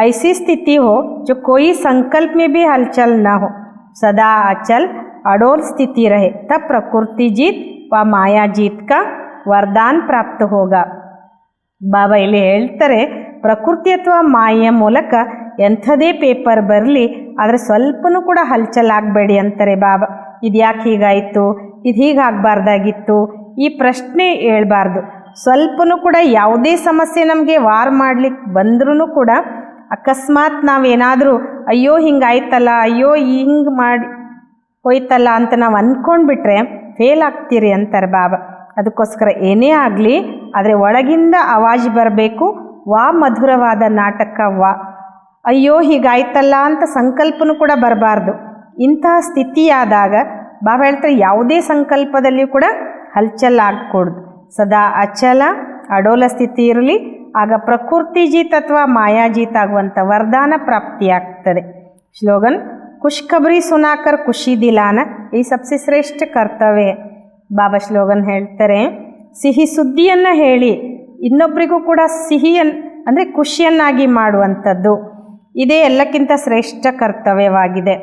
ऐसी स्थिति हो जो कोई संकल्प में भी हलचल न हो, सदा अचल अडोल स्थिति रहे, तब प्रकृति जीत व माया जीत का वरदान प्राप्त होगा. ಬಾಬಾ ಇಲ್ಲಿ ಹೇಳ್ತಾರೆ, ಪ್ರಕೃತಿ ಅಥವಾ ಮಾಯೆಯ ಮೂಲಕ ಎಂಥದೇ ಪೇಪರ್ ಬರಲಿ ಆದರೆ ಸ್ವಲ್ಪನೂ ಕೂಡ ಹಲ್ಚಲಾಗಬೇಡಿ ಅಂತಾರೆ ಬಾಬಾ. ಇದು ಯಾಕೆ ಹೀಗಾಯಿತು, ಇದು ಹೀಗಾಗಬಾರ್ದಾಗಿತ್ತು, ಈ ಪ್ರಶ್ನೆ ಹೇಳ್ಬಾರ್ದು. ಸ್ವಲ್ಪನೂ ಕೂಡ ಯಾವುದೇ ಸಮಸ್ಯೆ ನಮಗೆ ವಾರ್ ಮಾಡಲಿಕ್ಕೆ ಬಂದ್ರೂ ಕೂಡ ಅಕಸ್ಮಾತ್ ನಾವೇನಾದರೂ ಅಯ್ಯೋ ಹಿಂಗಾಯ್ತಲ್ಲ, ಅಯ್ಯೋ ಹಿಂಗೆ ಮಾಡಿ ಹೋಯ್ತಲ್ಲ ಅಂತ ನಾವು ಅಂದ್ಕೊಂಡ್ಬಿಟ್ರೆ ಫೇಲ್ ಆಗ್ತೀರಿ ಅಂತಾರೆ ಬಾಬಾ. ಅದಕ್ಕೋಸ್ಕರ ಏನೇ ಆಗಲಿ ಆದರೆ ಒಳಗಿಂದ ಆವಾಜ್ ಬರಬೇಕು, ವಾ ಮಧುರವಾದ ನಾಟಕ, ವಾ ಅಯ್ಯೋ ಹೀಗಾಯ್ತಲ್ಲ ಅಂತ ಸಂಕಲ್ಪನೂ ಕೂಡ ಬರಬಾರ್ದು. ಇಂತಹ ಸ್ಥಿತಿಯಾದಾಗ ಬಾಬಾ ಹೇಳ್ತಾರೆ ಯಾವುದೇ ಸಂಕಲ್ಪದಲ್ಲಿಯೂ ಕೂಡ ಹಲ್ಚಲ್ ಆಗಕೂಡ್ದು, ಸದಾ ಅಚಲ ಅಡೋಲ ಸ್ಥಿತಿ ಇರಲಿ. ಆಗ ಪ್ರಕೃತಿ ಜೀತ್ ಅಥವಾ ಮಾಯಾಜೀತ್ ಆಗುವಂಥ ವರದಾನ ಪ್ರಾಪ್ತಿಯಾಗ್ತದೆ. ಶ್ಲೋಗನ್, ಖುಷ್ಖಬರಿ ಸುನಾಕರ್ ಖುಷಿ ದಿಲಾನ ಈ ಸಬ್ಸೆ ಶ್ರೇಷ್ಠ ಕರ್ತವ್ಯ. ಬಾಬಾ ಶ್ಲೋಗನ್ ಹೇಳ್ತಾರೆ, ಸಿಹಿ ಸುದ್ದಿಯನ್ನು ಹೇಳಿ ಇನ್ನೊಬ್ಬರಿಗೂ ಕೂಡ ಅಂದರೆ ಖುಷಿಯನ್ನಾಗಿ ಮಾಡುವಂಥದ್ದು ಇದೇ ಎಲ್ಲಕ್ಕಿಂತ ಶ್ರೇಷ್ಠ ಕರ್ತವ್ಯವಾಗಿದೆ.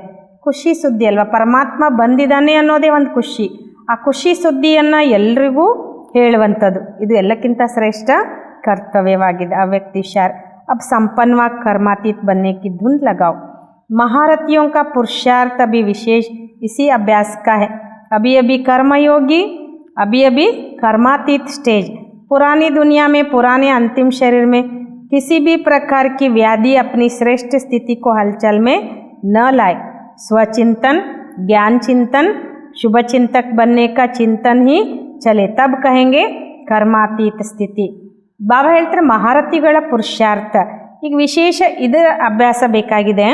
ಖುಷಿ ಸುದ್ದಿ ಅಲ್ವಾ, ಪರಮಾತ್ಮ ಬಂದಿದ್ದಾನೆ ಅನ್ನೋದೇ ಒಂದು ಖುಷಿ. ಆ ಖುಷಿ ಸುದ್ದಿಯನ್ನು ಎಲ್ರಿಗೂ ಹೇಳುವಂಥದ್ದು ಇದು ಎಲ್ಲಕ್ಕಿಂತ ಶ್ರೇಷ್ಠ कर्तव्यवाಗಿದೆ अव्यक्त इशार। अब संपन्नवाग कर्मातीत बनने की धुन लगाओ। महारथियों का पुरुषार्थ अभी विशेष इसी अभ्यास का है। अभी अभी कर्मयोगी, अभी अभी कर्मातीत स्टेज। पुरानी दुनिया में, पुराने अंतिम शरीर में किसी भी प्रकार की व्याधि अपनी श्रेष्ठ स्थिति को हलचल में न लाए। स्वचिंतन, ज्ञान चिंतन, शुभ चिंतक बनने का चिंतन ही चले, तब कहेंगे कर्मातीत स्थिति। ಬಾಬಾ ಹೇಳ್ತಾರೆ ಮಹಾರಥಿಗಳ ಪುರುಷಾರ್ಥ ಈಗ ವಿಶೇಷ ಇದರ ಅಭ್ಯಾಸ ಬೇಕಾಗಿದೆ।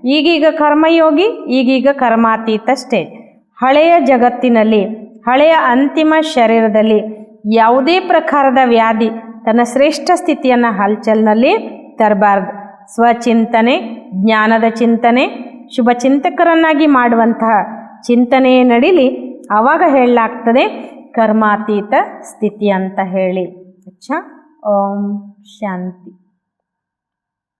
ಈಗೀಗ ಕರ್ಮಯೋಗಿ, ಈಗೀಗ ಕರ್ಮಾತೀತ ಸ್ಟೇಜ್। ಹಳೆಯ ಜಗತ್ತಿನಲ್ಲಿ, ಹಳೆಯ ಅಂತಿಮ ಶರೀರದಲ್ಲಿ ಯಾವುದೇ ಪ್ರಕಾರದ ವ್ಯಾಧಿ ತನ್ನ ಶ್ರೇಷ್ಠ ಸ್ಥಿತಿಯನ್ನು ಹಲ್ಚಲ್ನಲ್ಲಿ ತರಬಾರ್ದು। ಸ್ವಚಿಂತನೆ, ಜ್ಞಾನದ ಚಿಂತನೆ, ಶುಭ ಚಿಂತಕರನ್ನಾಗಿ ಮಾಡುವಂತಹ ಚಿಂತನೆಯೇ ನಡೀಲಿ, ಆವಾಗ ಹೇಳಲಾಗ್ತದೆ कर्मातीत स्थिति ಅಂತ ಹೇಳಿ। अच्छा, ओम शांति।